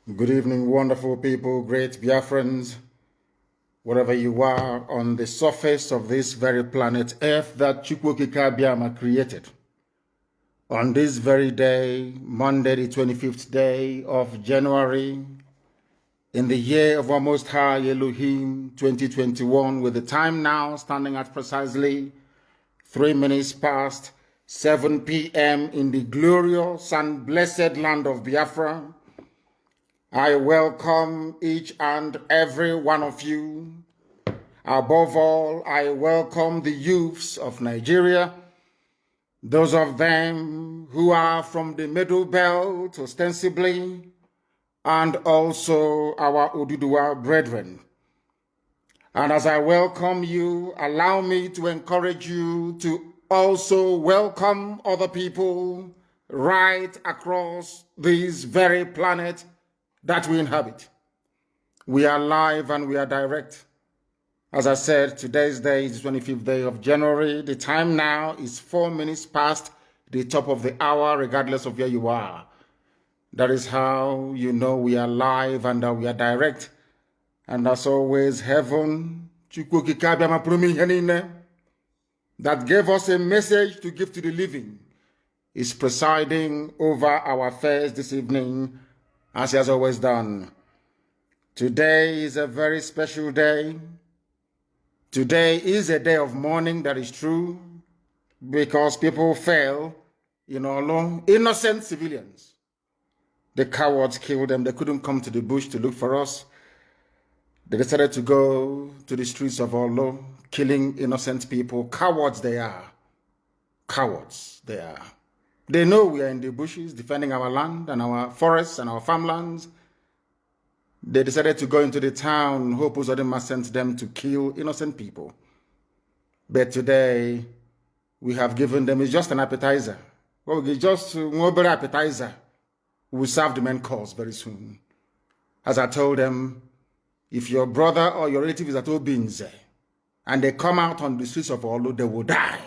Good evening, wonderful people, great Biafrans, wherever you are on the surface of this very planet Earth that Chukwokika Biama created. On this very day, Monday, the 25th day of January, in the year of our Most High Elohim 2021, with the time now standing at precisely 3 minutes past 7 p.m. in the glorious and blessed land of Biafra, I welcome each and every one of you. Above all, I welcome the youths of Nigeria, those of them who are from the Middle Belt, ostensibly, and also our Oduduwa brethren. And as I welcome you, allow me to encourage you to also welcome other people right across this very planet that we inhabit. We are live and we are direct. As I said, today's day is the 25th day of January. The time now is 4 minutes past the top of the hour, regardless of where you are. That is how you know we are live and that we are direct. And as always, heaven, that gave us a message to give to the living, is presiding over our affairs this evening, as he has always done. Today is a very special day. Today is a day of mourning, that is true, because people fell, innocent civilians. The cowards killed them. They couldn't come to the bush to look for us. They decided to go to the streets of Olo, killing innocent people. Cowards they are. Cowards they are. They know we are in the bushes defending our land and our forests and our farmlands. They decided to go into the town. Hope Uzodinma sent them to kill innocent people. But today, we have given them, it's just an appetizer. Well, it's just an appetizer. We'll serve the main course very soon. As I told them, if your brother or your relative is at Obinze, and they come out on the streets of Olu, they will die.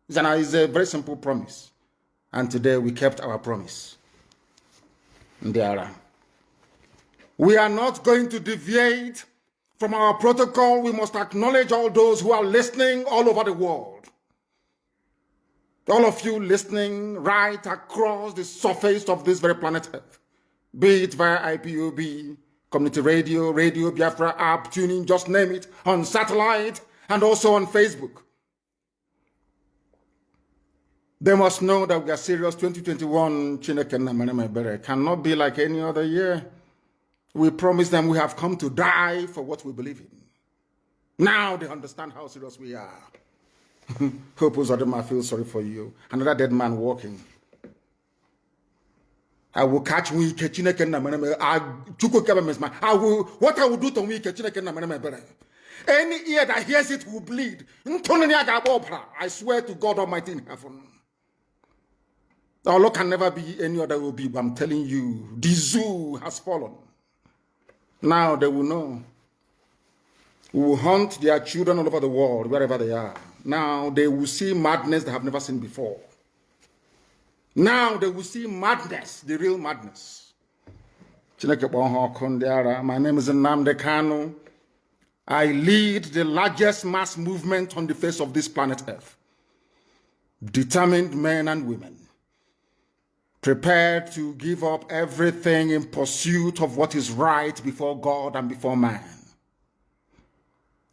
It's a very simple promise. And today we kept our promise. Ndiara. We are not going to deviate from our protocol. We must acknowledge all those who are listening all over the world. All of you listening right across the surface of this very planet Earth, be it via IPOB, community radio, Radio Biafra app, tuning, just name it, on satellite, and also on Facebook. They must know that we are serious. 2021 cannot be like any other year. We promised them we have come to die for what we believe in. Now they understand how serious we are. Hope Uzodinma feels sorry for you. Another dead man walking. I will catch we Chineke na I will what I will do to we Chineke na any ear that hears it will bleed. I swear to God Almighty in heaven. Our Lord can never be any other will be, but I'm telling you, the zoo has fallen. Now they will know. We will hunt their children all over the world, wherever they are. Now they will see madness they have never seen before. Now they will see madness, the real madness. My name is Nnamdi Kanu. I lead the largest mass movement on the face of this planet Earth. Determined men and women, prepared to give up everything in pursuit of what is right before God and before man.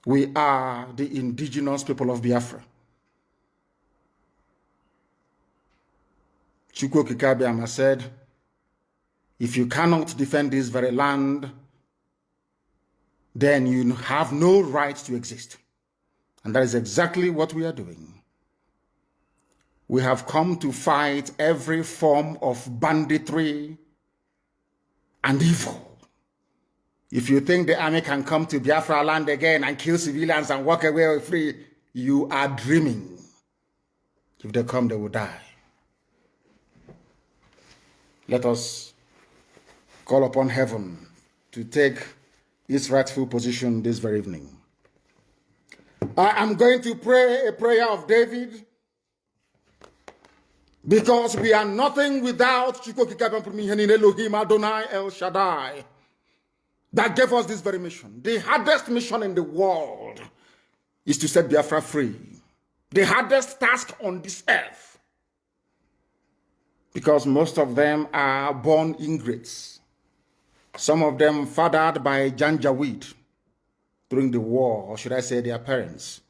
We are the indigenous people of Biafra. Chukwokika Biama said, if you cannot defend this very land, then you have no right to exist. And that is exactly what we are doing. We have come to fight every form of banditry and evil. If you think the army can come to Biafra land again and kill civilians and walk away free, you are dreaming. If they come, they will die. Let us call upon heaven to take its rightful position this very evening. I am going to pray a prayer of David. Because we are nothing without Elohim Adonai El Shaddai that gave us this very mission. The hardest mission in the world is to set Biafra free. The hardest task on this earth. Because most of them are born ingrates. Some of them fathered by Janjaweed during the war, or should I say their parents.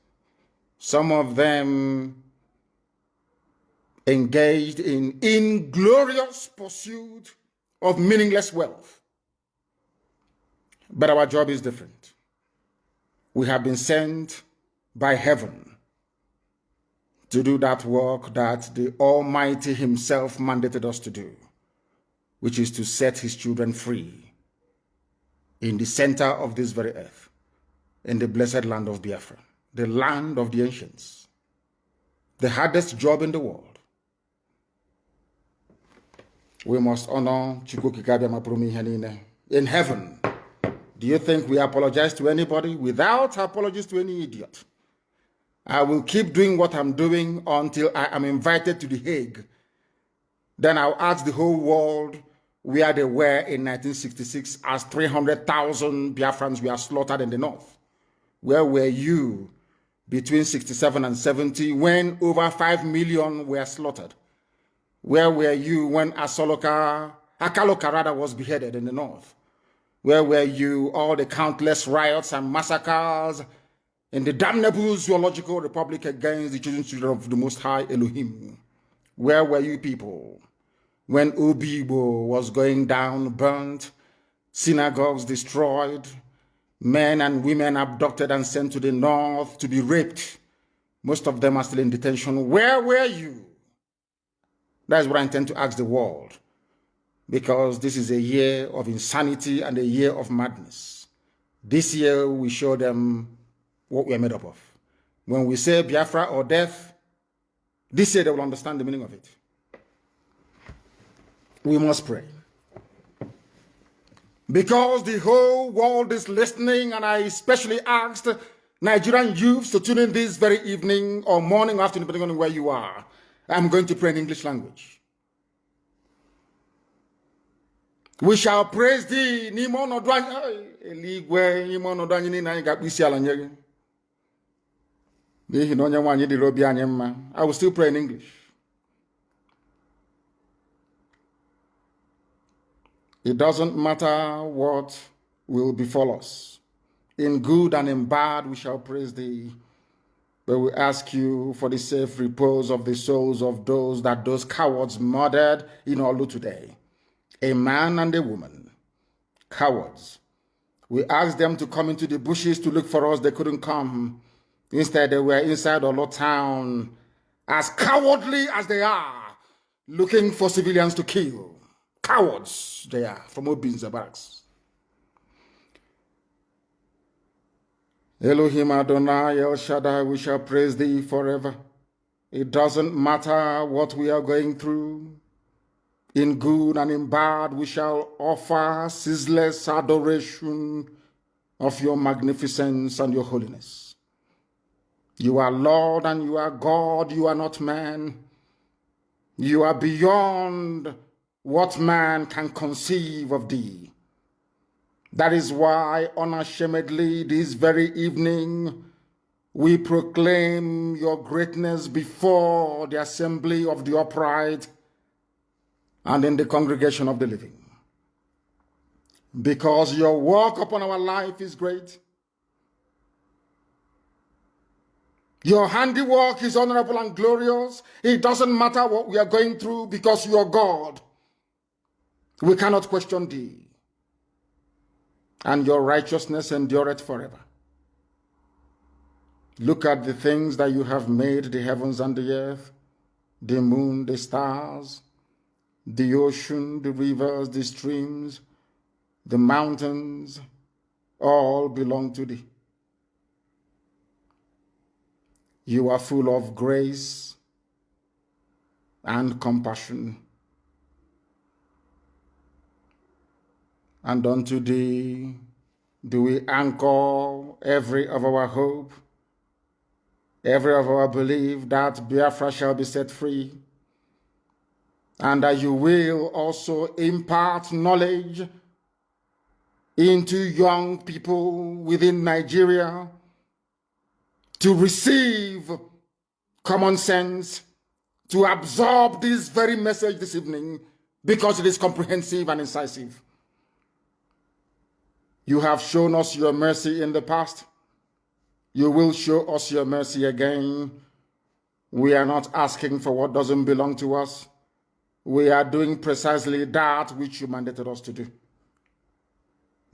Some of them engaged in inglorious pursuit of meaningless wealth. But our job is different. We have been sent by heaven to do that work that the Almighty Himself mandated us to do, which is to set His children free in the center of this very earth, in the blessed land of Biafra, the land of the ancients, the hardest job in the world. We must honor in heaven. Do you think we apologize to anybody? Without apologies to any idiot. I will keep doing what I'm doing until I am invited to The Hague. Then I'll ask the whole world where they were in 1966 as 300,000 Biafrans were slaughtered in the north. Where were you between 67 and 70 when over 5 million were slaughtered? Where were you when Akaloka was beheaded in the north? Where were you all the countless riots and massacres in the damnable zoological republic against the children of the Most High Elohim? Where were you people when Obibo was going down, burnt, synagogues destroyed, men and women abducted and sent to the north to be raped? Most of them are still in detention. Where were you? That is what I intend to ask the world, because this is a year of insanity and a year of madness. This year we show them what we are made up of. When we say Biafra or death, this year they will understand the meaning of it. We must pray. Because the whole world is listening, and I especially asked Nigerian youths to tune in this very evening or morning or afternoon, depending on where you are. I'm going to pray in English language. We shall praise thee. I will still pray in English. It doesn't matter what will befall us. In good and in bad, we shall praise thee. But we ask you for the safe repose of the souls of those cowards murdered in Olu today. A man and a woman. Cowards. We asked them to come into the bushes to look for us. They couldn't come. Instead, they were inside Olu town, as cowardly as they are, looking for civilians to kill. Cowards they are, from Obinza barracks. Elohim Adonai El Shaddai, we shall praise thee forever. It doesn't matter what we are going through. In good and in bad, we shall offer ceaseless adoration of your magnificence and your holiness. You are Lord and you are God, you are not man. You are beyond what man can conceive of thee. That is why unashamedly this very evening we proclaim your greatness before the assembly of the upright and in the congregation of the living. Because your work upon our life is great. Your handiwork is honorable and glorious. It doesn't matter what we are going through, because you are God. We cannot question thee. And your righteousness endureth forever. Look at the things that you have made, the heavens and the earth, the moon, the stars, the ocean, the rivers, the streams, the mountains, all belong to thee. You are full of grace and compassion. And unto thee do we anchor every of our hope, every of our belief that Biafra shall be set free, and that you will also impart knowledge into young people within Nigeria to receive common sense, to absorb this very message this evening because it is comprehensive and incisive. You have shown us your mercy in the past. You will show us your mercy again. We are not asking for what doesn't belong to us. We are doing precisely that which you mandated us to do.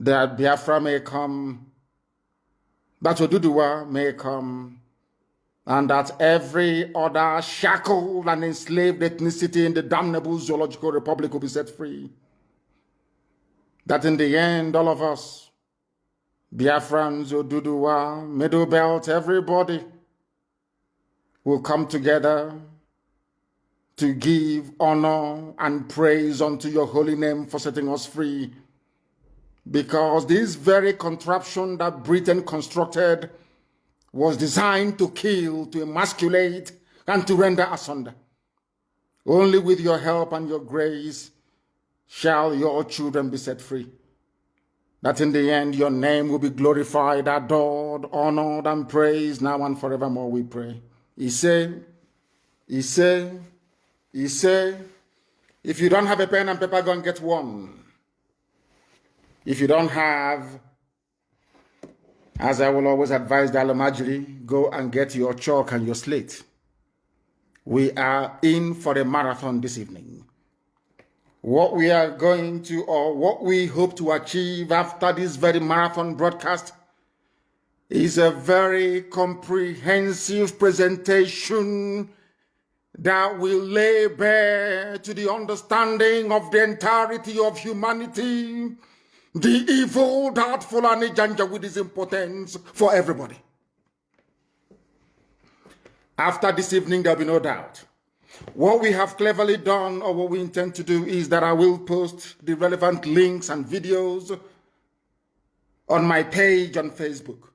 That Biafra may come, that Oduduwa may come, and that every other shackled and enslaved ethnicity in the damnable zoological republic will be set free. That in the end, all of us, Biafrans, Oduduwa, Middle Belt, everybody will come together to give honor and praise unto your holy name for setting us free. Because this very contraption that Britain constructed was designed to kill, to emasculate, and to render asunder. Only with your help and your grace shall your children be set free. That in the end your name will be glorified, adored, honored, and praised now and forevermore, we pray. He said, if you don't have a pen and paper, go and get one. If you don't have, as I will always advise the Alomajiri, go and get your chalk and your slate. We are in for a marathon this evening. What we are going to, or what we hope to achieve after this very marathon broadcast, is a very comprehensive presentation that will lay bare to the understanding of the entirety of humanity the evil that Fulani Janjaweed is importance for everybody. After this evening, there'll be no doubt. What we have cleverly done, or what we intend to do, is that I will post the relevant links and videos on my page on Facebook.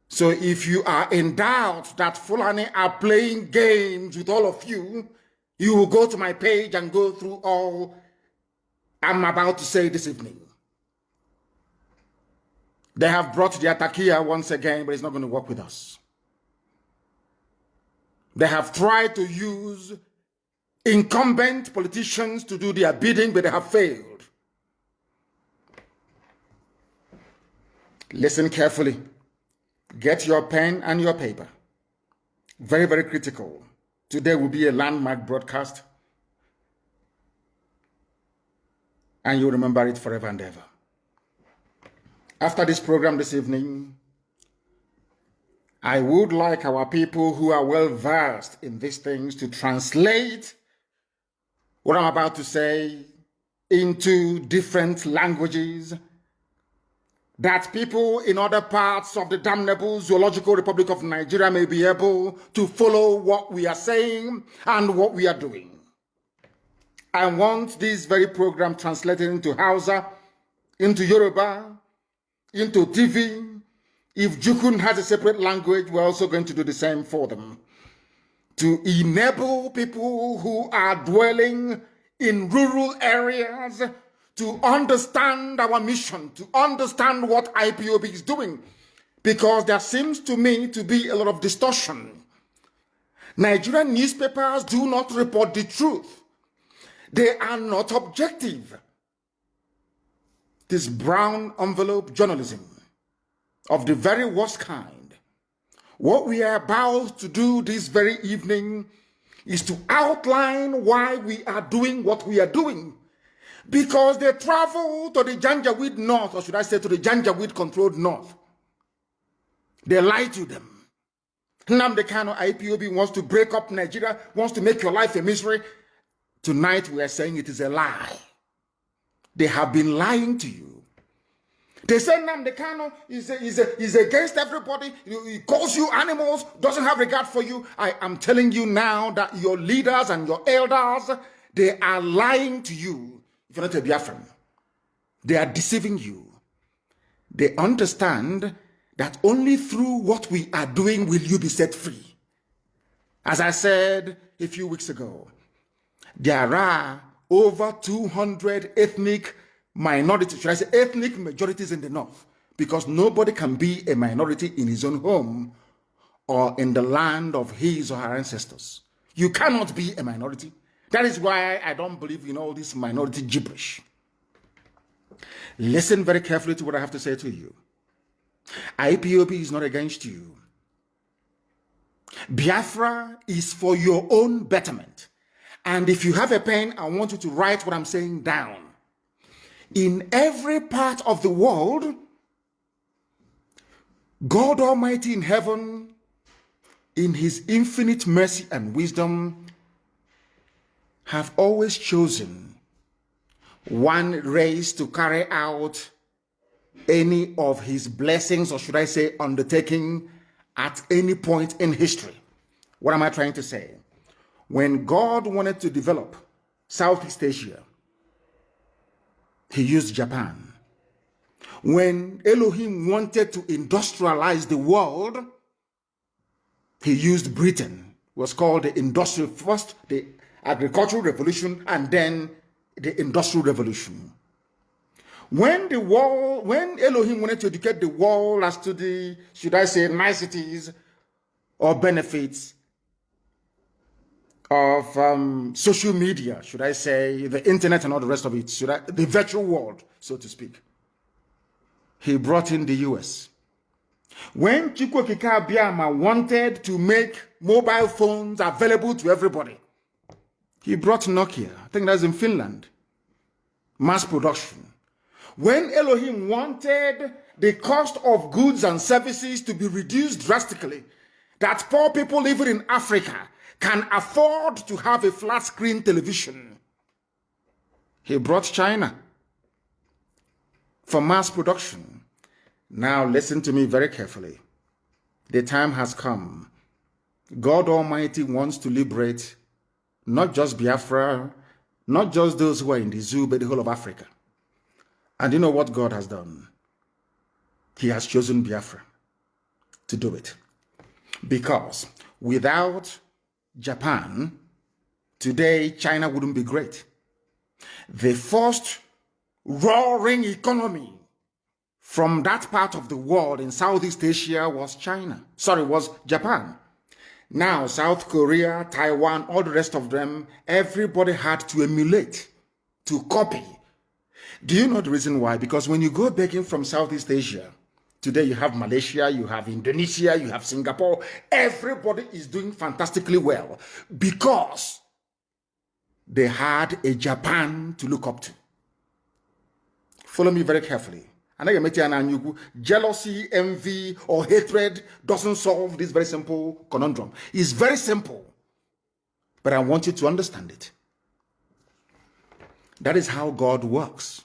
So if you are in doubt that Fulani are playing games with all of you, you will go to my page and go through all I'm about to say this evening. They have brought the Atakia once again, but it's not going to work with us. They have tried to use incumbent politicians to do their bidding, but they have failed. Listen carefully. Get your pen and your paper. Very, very critical. Today will be a landmark broadcast, and you'll remember it forever and ever. After this program this evening, I would like our people who are well versed in these things to translate what I'm about to say into different languages, that people in other parts of the damnable Zoological Republic of Nigeria may be able to follow what we are saying and what we are doing. I want this very program translated into Hausa, into Yoruba, into TV. If Jukun has a separate language, we're also going to do the same for them, to enable people who are dwelling in rural areas to understand our mission, to understand what IPOB is doing, because there seems to me to be a lot of distortion. Nigerian newspapers do not report the truth. They are not objective. This brown envelope journalism of the very worst kind. What we are about to do this very evening is to outline why we are doing what we are doing. Because they travel to the Janjaweed North, or should I say to the Janjaweed controlled North. They lie to them. Nnamdi Kanu IPOB wants to break up Nigeria, wants to make your life a misery. Tonight we are saying it is a lie. They have been lying to you. They say Nnamdi Kanu is against everybody. He calls you animals, doesn't have regard for you. I am telling you now that your leaders and your elders, they are lying to you. If you're not a Biafran, they are deceiving you. They understand that only through what we are doing will you be set free. As I said a few weeks ago, There are over 200 ethnic minorities, should I say ethnic majorities in the north, because nobody can be a minority in his own home or in the land of his or her ancestors. You cannot be a minority. That is why I don't believe in all this minority gibberish. Listen very carefully to what I have to say to you. IPOB is not against you. Biafra is for your own betterment. And if you have a pen, I want you to write what I'm saying down. In every part of the world, God Almighty in heaven, in his infinite mercy and wisdom, have always chosen one race to carry out any of his blessings, or should I say undertaking, at any point in history. What am I trying to say? When God wanted to develop Southeast Asia, he used Japan. When Elohim wanted to industrialize the world, he used Britain. It was called the industrial, first the agricultural revolution and then the industrial revolution. When Elohim wanted to educate the world as to the, should I say, niceties or benefits of social media, should I say, the internet and all the rest of it, the virtual world, so to speak, he brought in the US. When Chukwuokike Abiama wanted to make mobile phones available to everybody, he brought Nokia. I think that's in Finland. Mass production. When Elohim wanted the cost of goods and services to be reduced drastically, that poor people living in Africa can afford to have a flat screen television, he brought China for mass production. Now listen to me very carefully. The time has come. God Almighty wants to liberate not just Biafra, not just those who are in the zoo, but the whole of Africa. And you know what God has done? He has chosen Biafra to do it. Because without Japan, today China wouldn't be great. The first roaring economy from that part of the world in Southeast Asia was Japan. Now, South Korea, Taiwan, all the rest of them, everybody had to emulate, to copy. Do you know the reason why? Because when you go back in from Southeast Asia, today you have Malaysia, you have Indonesia, you have Singapore. Everybody is doing fantastically well because they had a Japan to look up to. Follow me very carefully. Jealousy, envy, or hatred doesn't solve this very simple conundrum. It's very simple, but I want you to understand it. That is how God works.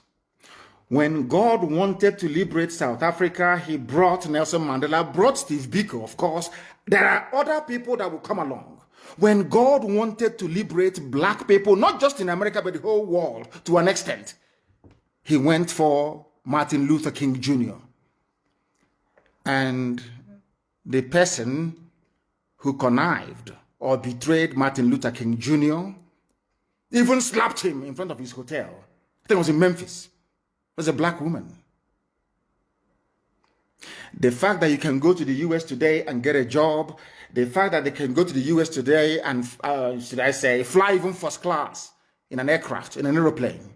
When God wanted to liberate South Africa, he brought Nelson Mandela, brought Steve Biko, of course. There are other people that will come along. When God wanted to liberate black people, not just in America, but the whole world to an extent, he went for Martin Luther King Jr. And the person who connived or betrayed Martin Luther King Jr. even slapped him in front of his hotel. I think it was in Memphis. It was a black woman. The fact that you can go to the US today and get a job, the fact that they can go to the US today and, should I say, fly even first class in an aircraft, in an aeroplane,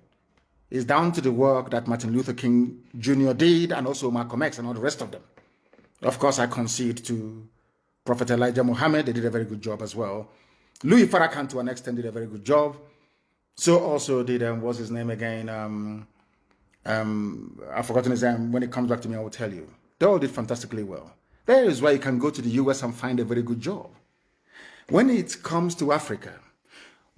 is down to the work that Martin Luther King Jr. did, and also Malcolm X and all the rest of them. Of course, I concede to Prophet Elijah Muhammad. They did a very good job as well. Louis Farrakhan, to an extent, did a very good job. So also did, what's his name again? I've forgotten his name. When it comes back to me, I will tell you. They all did fantastically well. That is why you can go to the US and find a very good job. When it comes to Africa,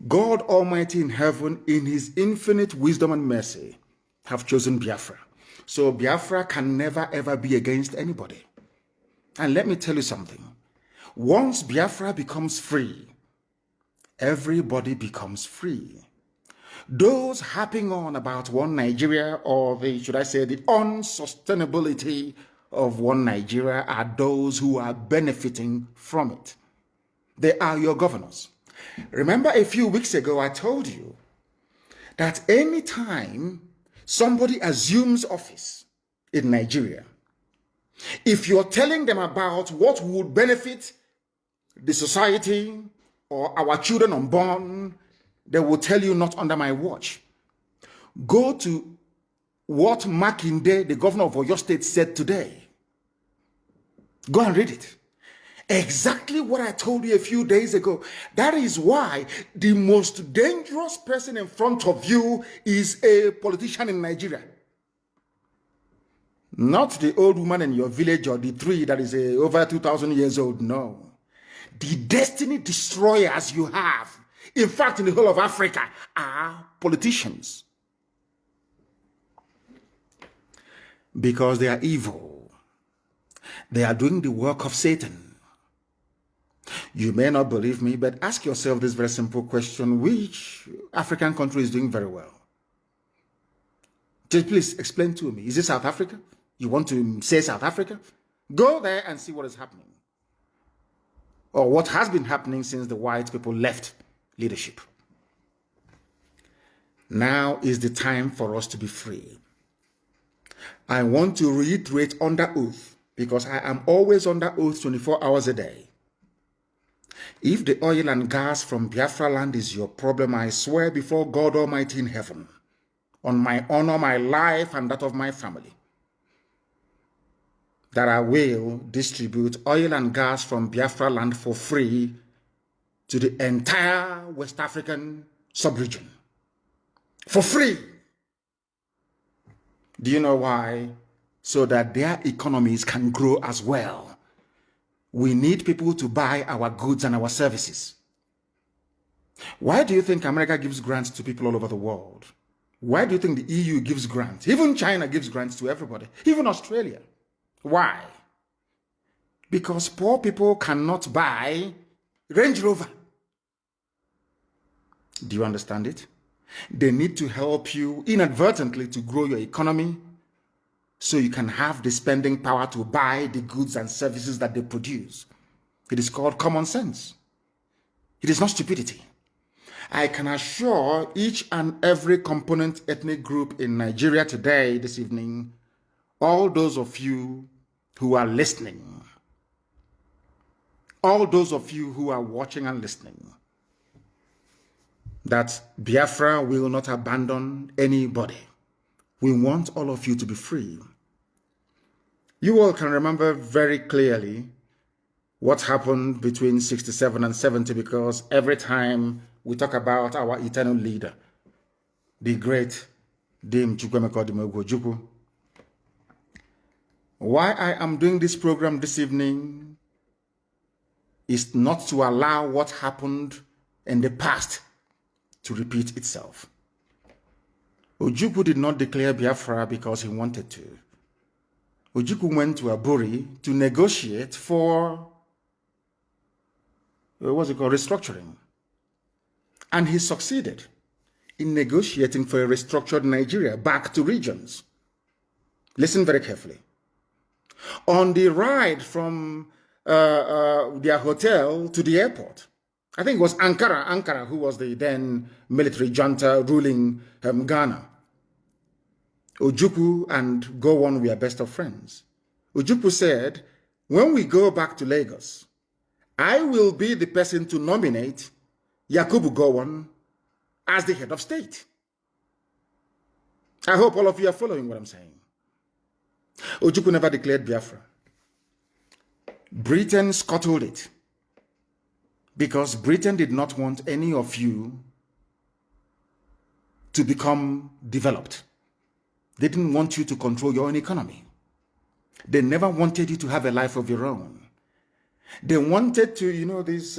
God Almighty in heaven, in his infinite wisdom and mercy, have chosen Biafra. So Biafra can never ever be against anybody. And let me tell you something. Once Biafra becomes free, everybody becomes free. Those harping on about one Nigeria, or the, should I say, the unsustainability of one Nigeria, are those who are benefiting from it. They are your governors. Remember a few weeks ago, I told you that anytime somebody assumes office in Nigeria, if you're telling them about what would benefit the society or our children unborn, they will tell you not under my watch. Go to what Makinde, the governor of Oyo State, said today. Go and read it. Exactly what I told you a few days ago. That is why the most dangerous person in front of you is a politician in Nigeria. Not the old woman in your village or the tree that is over 2,000 years old. No. The destiny destroyers you have, in fact, in the whole of Africa, are politicians. Because they are evil. They are doing the work of Satan. You may not believe me, but ask yourself this very simple question: which African country is doing very well? Just please explain to me. Is it South Africa? You want to say South Africa? Go there and see what is happening. Or what has been happening since the white people left leadership. Now is the time for us to be free. I want to reiterate under oath, because I am always under oath 24 hours a day. If the oil and gas from Biafra land is your problem, I swear before God Almighty in heaven, on my honor, my life, and that of my family, that I will distribute oil and gas from Biafra land for free to the entire West African sub-region. For free. Do you know why? So that their economies can grow as well. We need people to buy our goods and our services. Why do you think America gives grants to people all over the world? Why do you think the EU gives grants? Even China gives grants to everybody, even Australia. Why? Because poor people cannot buy Range Rover. Do you understand it? They need to help you inadvertently to grow your economy so you can have the spending power to buy the goods and services that they produce. It is called common sense. It is not stupidity. I can assure each and every component ethnic group in Nigeria today, this evening, all those of you who are listening, all those of you who are watching and listening, that Biafra will not abandon anybody. We want all of you to be free. You all can remember very clearly what happened between 67 and 70, because every time we talk about our eternal leader, the great Dame Chukwemeka Ojukwu. Why I am doing this program this evening is not to allow what happened in the past to repeat itself. Ojukwu did not declare Biafra because he wanted to. Ojukwu went to Aburi to negotiate for, what's it called, restructuring. And he succeeded in negotiating for a restructured Nigeria back to regions. Listen very carefully. On the ride from their hotel to the airport, I think it was Ankara, who was the then military junta ruling Ghana. Ojukwu and Gowon were best of friends. Ojukwu said, when we go back to Lagos, I will be the person to nominate Yakubu Gowon as the head of state. I hope all of you are following what I'm saying. Ojukwu never declared Biafra. Britain scuttled it, because Britain did not want any of you to become developed. They didn't want you to control your own economy. They never wanted you to have a life of your own. They wanted to, this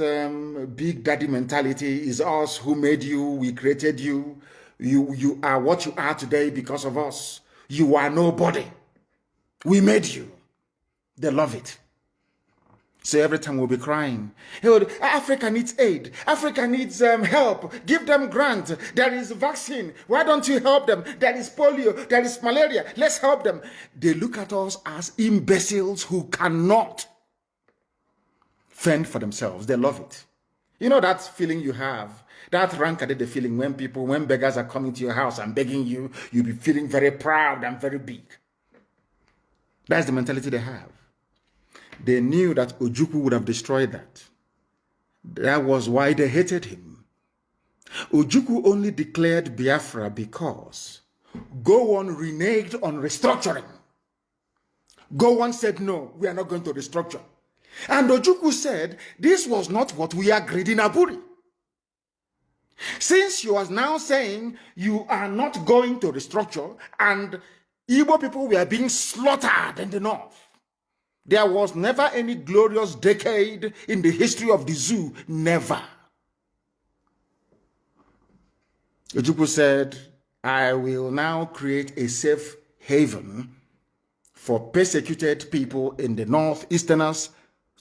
big daddy mentality, is us who made you, we created you. You are what you are today because of us. You are nobody. We made you. They love it. So every time we'll be crying, hey, Africa needs aid. Africa needs help. Give them grant. There is vaccine. Why don't you help them? There is polio. There is malaria. Let's help them. They look at us as imbeciles who cannot fend for themselves. They love it. You know that feeling you have, that rankadede feeling when beggars are coming to your house and begging you, you'll be feeling very proud and very big. That's the mentality they have. They knew that Ojukwu would have destroyed that. That was why they hated him. Ojukwu only declared Biafra because Gowon reneged on restructuring. Gowon said, no, we are not going to restructure. And Ojukwu said, this was not what we agreed in Aburi. Since you are now saying you are not going to restructure and Igbo people were being slaughtered in the north, there was never any glorious decade in the history of the zoo. Never. Ojukwu said, I will now create a safe haven for persecuted people in the northeasterners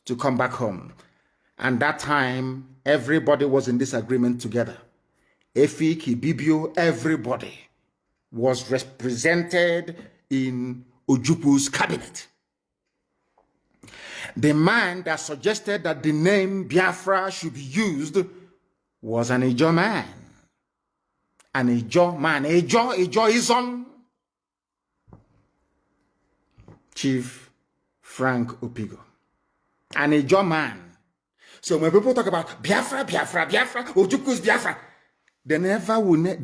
to come back home. And that time, everybody was in this agreement together. Efik, Ibibio, everybody was represented in Ojukwu's cabinet. The man that suggested that the name Biafra should be used was an Ijaw man. An Ijaw man. Ijaw is on. Chief Frank Opigo. An Ijaw man. So when people talk about Biafra, Ojukwu's Biafra, they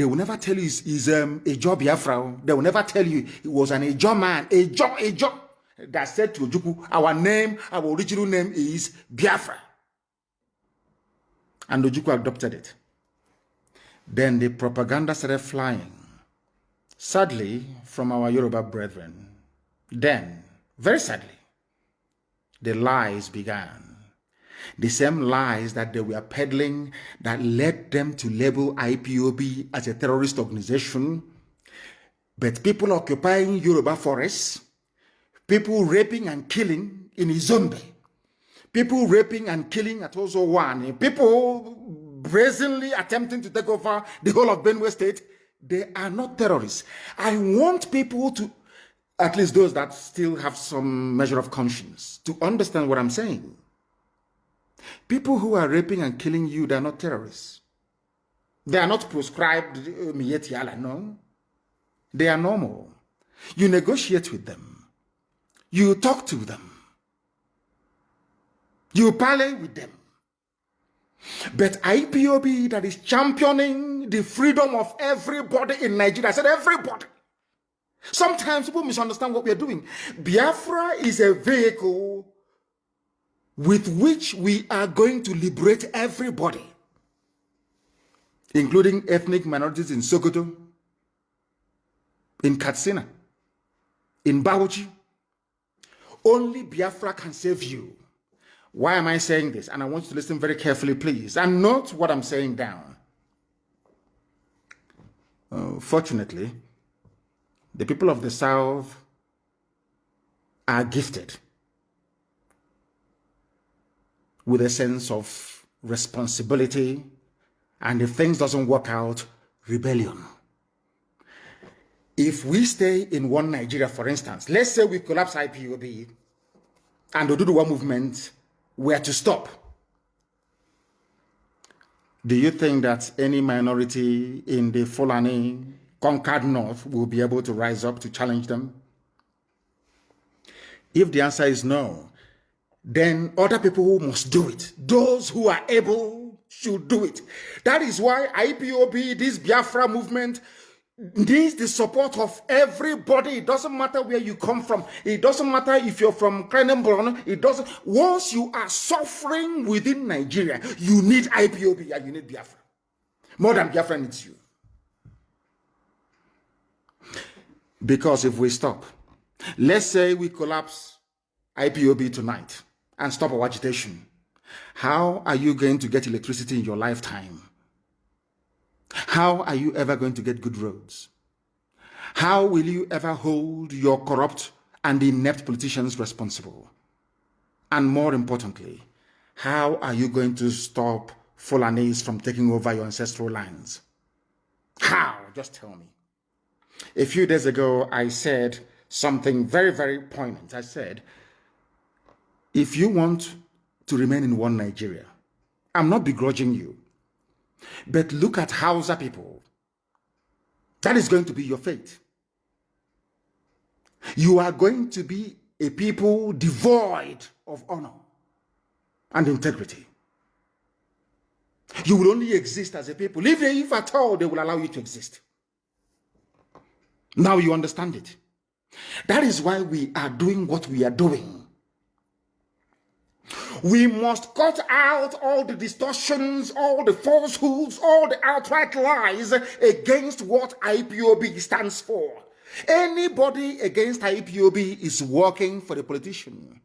will never tell you he's Ijaw Biafra. They will never tell you he was an Ijaw man. Ijaw. That said to Ojukwu, our original name is Biafra. And Ojukwu adopted it. Then the propaganda started flying. Sadly, from our Yoruba brethren. Then, very sadly, the lies began. The same lies that they were peddling that led them to label IPOB as a terrorist organization. But people occupying Yoruba forests, people raping and killing in Izombe, people raping and killing at Ozo1, people brazenly attempting to take over the whole of Benue State, they are not terrorists. I want people to, at least those that still have some measure of conscience, to understand what I'm saying. People who are raping and killing you, they are not terrorists. They are not proscribed Mietiala, no. They are normal. You negotiate with them. You talk to them. You parley with them. But IPOB that is championing the freedom of everybody in Nigeria, I said everybody. Sometimes people misunderstand what we are doing. Biafra is a vehicle with which we are going to liberate everybody, including ethnic minorities in Sokoto, in Katsina, in Bauchi. Only Biafra can save you. Why am I saying this? And I want you to listen very carefully, please, and note what I'm saying down. Fortunately, the people of the South are gifted with a sense of responsibility, and if things doesn't work out, rebellion. If we stay in one Nigeria, for instance, let's say we collapse IPOB and the Oduduwa movement were to stop, do you think that any minority in the Fulani conquered North will be able to rise up to challenge them? If the answer is no, then other people who must do it, those who are able should do it. That is why IPOB, this Biafra movement, needs the support of everybody. It doesn't matter where you come from. It doesn't matter if you're from Krenenborn. It doesn't. Once you are suffering within Nigeria, you need IPOB and you need Biafra. More than Biafra needs you. Because if we stop, let's say we collapse IPOB tonight and stop our agitation, how are you going to get electricity in your lifetime? How are you ever going to get good roads? How will you ever hold your corrupt and inept politicians responsible? And more importantly, how are you going to stop Fulanis from taking over your ancestral lands? How? Just tell me. A few days ago, I said something very, very poignant. I said, if you want to remain in one Nigeria, I'm not begrudging you. But look at Hausa people. That is going to be your fate. You are going to be a people devoid of honor and integrity. You will only exist as a people, if at all they will allow you to exist. Now you understand it. That is why we are doing what we are doing. We must cut out all the distortions, all the falsehoods, all the outright lies against what IPOB stands for. Anybody against IPOB is working for the politician.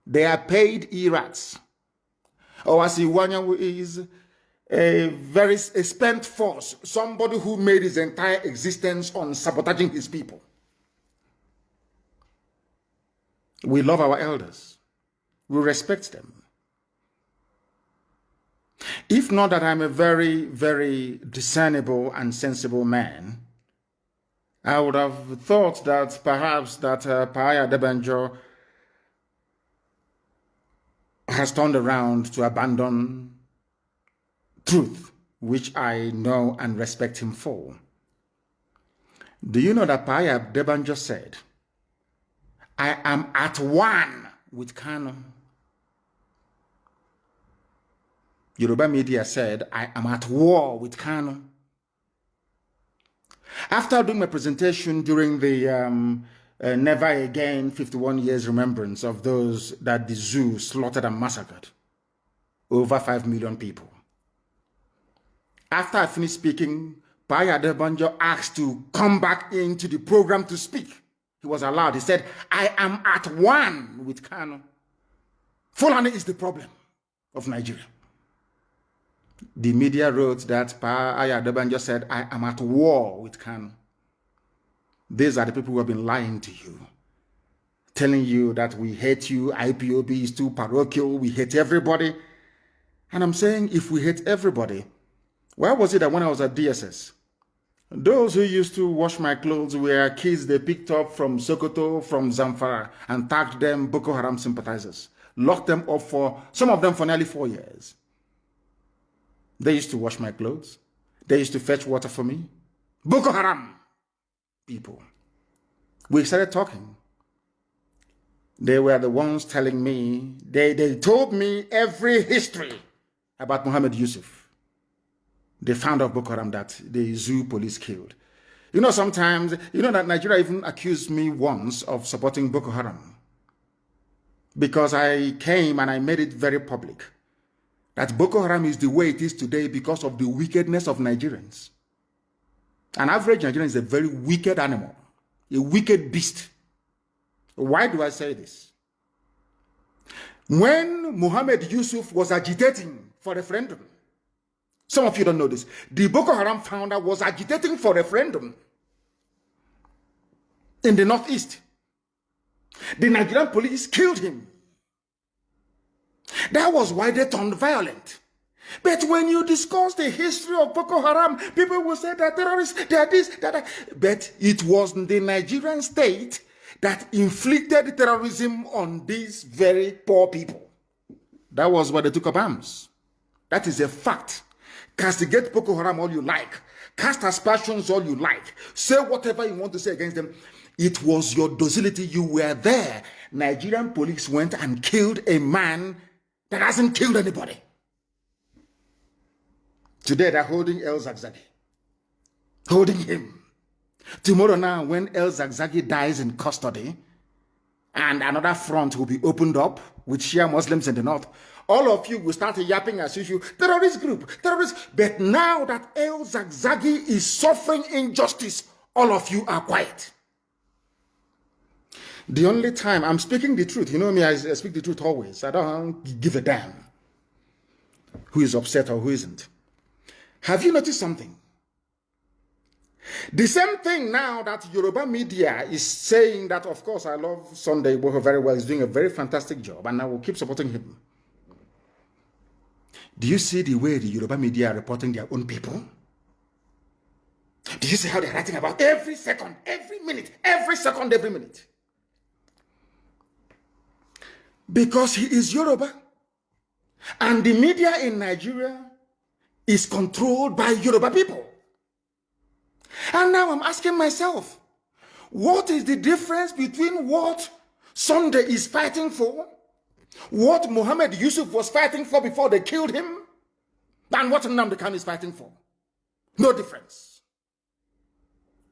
They are paid errats. Owasiwanya is a spent force, somebody who made his entire existence on sabotaging his people. We love our elders. We respect them. If not that I'm a very, very discernible and sensible man, I would have thought that perhaps that Paya Debanjo has turned around to abandon truth, which I know and respect him for. Do you know that Paya Debanjo said, I am at one with Kano? Yoruba media said, I am at war with Kano. After doing my presentation during the Never Again 51 years remembrance of those that the zoo slaughtered and massacred, over 5 million people. After I finished speaking, Paya Debanjo asked to come back into the program to speak. He was allowed. He said, I am at one with Kano. Fulani is the problem of Nigeria. The media wrote that Paya Debanjo said, I am at war with Kano. These are the people who have been lying to you, telling you that we hate you, IPOB is too parochial, we hate everybody. And I'm saying, if we hate everybody, why was it that when I was at DSS, those who used to wash my clothes were kids they picked up from Sokoto, from Zamfara, and tagged them Boko Haram sympathizers, locked them up for, some of them for nearly 4 years. They used to wash my clothes. They used to fetch water for me. Boko Haram people. We started talking. They were the ones telling me, they told me every history about Muhammad Yusuf, the founder of Boko Haram that the zoo police killed. You know, sometimes, you know that Nigeria even accused me once of supporting Boko Haram because I came and I made it very public that Boko Haram is the way it is today because of the wickedness of Nigerians. An average Nigerian is a very wicked animal, a wicked beast. Why do I say this? When Muhammad Yusuf was agitating for referendum, some of you don't know this, the Boko Haram founder was agitating for referendum in the Northeast. The Nigerian police killed him. That was why they turned violent. But when you discuss the history of Boko Haram, people will say that terrorists, they are this, that. But it was the Nigerian state that inflicted terrorism on these very poor people. That was why they took up arms. That is a fact. Castigate Boko Haram all you like. Cast aspersions all you like. Say whatever you want to say against them. It was your docility. You were there. Nigerian police went and killed a man that hasn't killed anybody. Today they're holding El Zagzagi. Holding him. Tomorrow now, when El Zagzagi dies in custody, and another front will be opened up with Shia Muslims in the north, all of you will start yapping as usual, terrorist group, terrorist. But now that El Zagzagi is suffering injustice, all of you are quiet. The only time I'm speaking the truth, you know me, I speak the truth always. I don't give a damn who is upset or who isn't. Have you noticed something? The same thing now that Yoruba media is saying that, of course, I love Sunday Igboho very well. He's doing a very fantastic job, and I will keep supporting him. Do you see the way the Yoruba media are reporting their own people? Do you see how they're writing about every second, every minute, every second, every minute? Because he is Yoruba. And the media in Nigeria is controlled by Yoruba people. And now I'm asking myself, what is the difference between what Sunday is fighting for, what Muhammad Yusuf was fighting for before they killed him, and what Nnamdi Kanu is fighting for? No difference.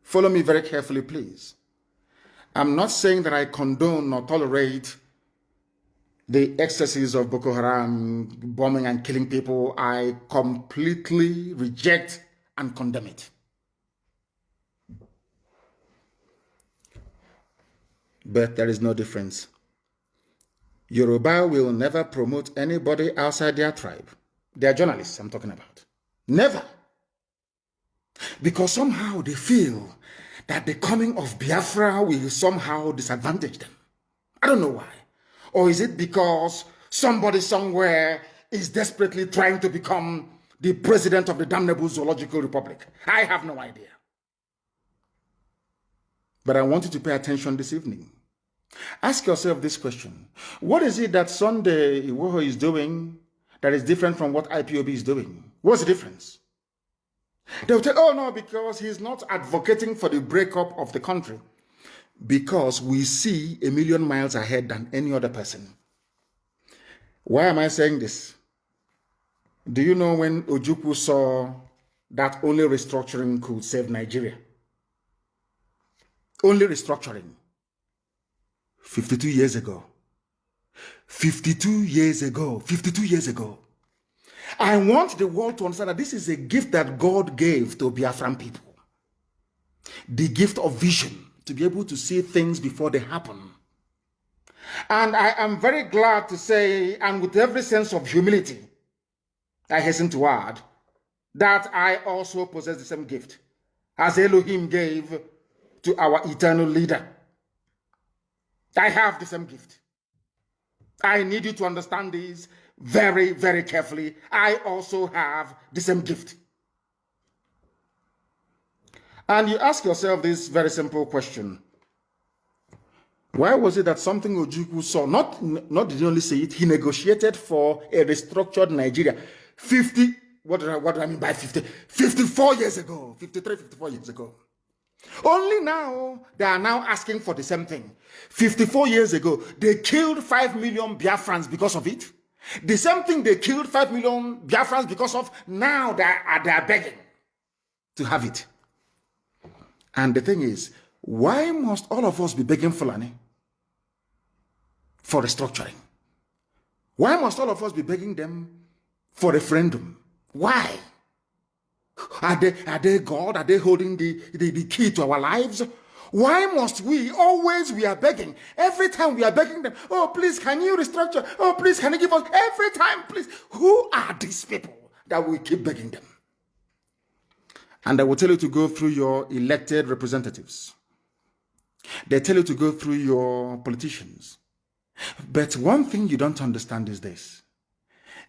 Follow me very carefully, please. I'm not saying that I condone or tolerate the excesses of Boko Haram bombing and killing people. I completely reject and condemn it. But there is no difference. Yoruba will never promote anybody outside their tribe. They are journalists I'm talking about. Never. Because somehow they feel that the coming of Biafra will somehow disadvantage them. I don't know why. Or is it because somebody somewhere is desperately trying to become the president of the damnable Zoological Republic? I have no idea. But I want you to pay attention this evening. Ask yourself this question. What is it that Sunday Iwoho is doing that is different from what IPOB is doing? What's the difference? They'll tell, oh no, because he's not advocating for the breakup of the country. Because we see a million miles ahead than any other person. Why am I saying this? Do you know when Ojukwu saw that only restructuring could save Nigeria? Only restructuring. 52 years ago. 52 years ago. 52 years ago. I want the world to understand that this is a gift that God gave to Biafran people. The gift of vision, to be able to see things before they happen. And I am very glad to say, and with every sense of humility, I hasten to add, that I also possess the same gift as Elohim gave to our eternal leader. I have the same gift. I need you to understand this very, very carefully. I also have the same gift. And you ask yourself this very simple question. Why was it that something Ojukwu saw, not did he only say it, he negotiated for a restructured Nigeria what do I mean by 50? 54 years ago, 53, 54 years ago. Only now, they are now asking for the same thing. 54 years ago, they killed 5 million Biafrans because of it. The same thing they killed 5 million Biafrans because of, now they are begging to have it. And the thing is, why must all of us be begging Fulani for restructuring? Why must all of us be begging them for referendum? Why? Are they God? Are they holding the key to our lives? Why must we are begging? Every time we are begging them, oh, please, can you restructure? Oh, please, can you give us? Every time, please. Who are these people that we keep begging them? And I will tell you to go through your elected representatives. They tell you to go through your politicians. But one thing you don't understand is this.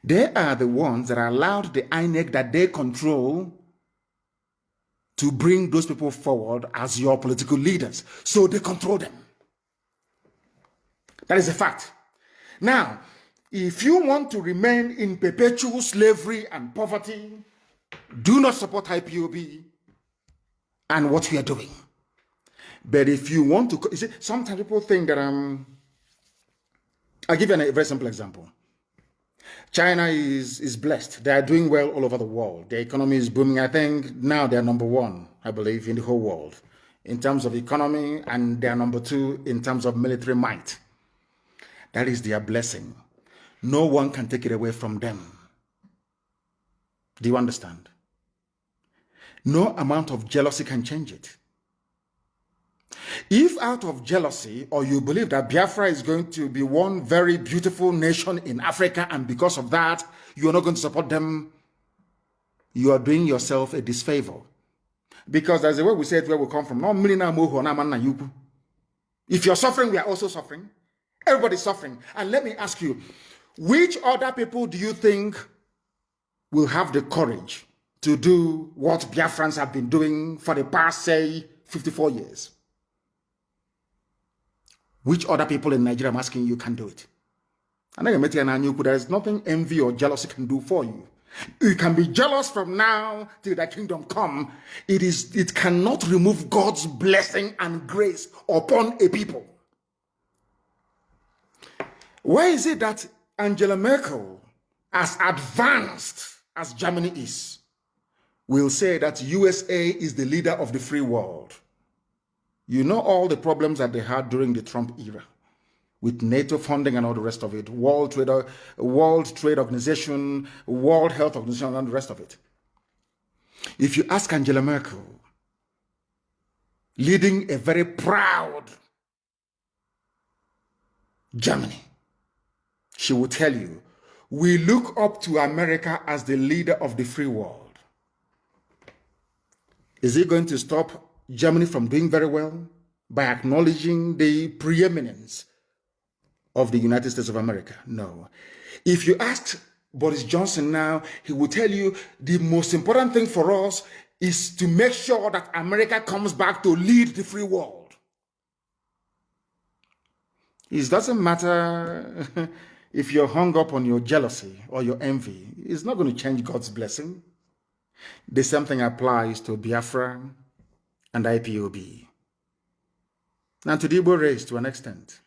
They are the ones that allowed the INEC that they control to bring those people forward as your political leaders. So they control them. That is a fact. Now, if you want to remain in perpetual slavery and poverty, do not support IPOB and what we are doing. But if you want to, you see, sometimes people think that I'll give you a very simple example. China is blessed. They are doing well all over the world. Their economy is booming. I think now they are number one, I believe, in the whole world in terms of economy, and they are number two in terms of military might. That is their blessing. No one can take it away from them. Do you understand? No amount of jealousy can change it. If out of jealousy, or you believe that Biafra is going to be one very beautiful nation in Africa, and because of that, you're not going to support them, you are doing yourself a disfavor. Because there's a way we say it where we come from. If you're suffering, we are also suffering. Everybody's suffering. And let me ask you, which other people do you think will have the courage to do what Biafrans have been doing for the past, say, 54 years? Which other people in Nigeria, I'm asking you, can do it? There is nothing envy or jealousy can do for you. You can be jealous from now till the kingdom come. It cannot remove God's blessing and grace upon a people. Why is it that Angela Merkel, as advanced as Germany is, will say that USA is the leader of the free world? You know all the problems that they had during the Trump era, with NATO funding and all the rest of it, World Trade Organization, World Health Organization, and the rest of it. If you ask Angela Merkel, leading a very proud Germany, she will tell you, we look up to America as the leader of the free world. Is it going to stop Germany from doing very well by acknowledging the preeminence of the United States of America? No. If you ask Boris Johnson now, he will tell you the most important thing for us is to make sure that America comes back to lead the free world. It doesn't matter if you're hung up on your jealousy or your envy. It's not going to change God's blessing. The same thing applies to Biafra and IPOB. And to the Igbo race to an extent.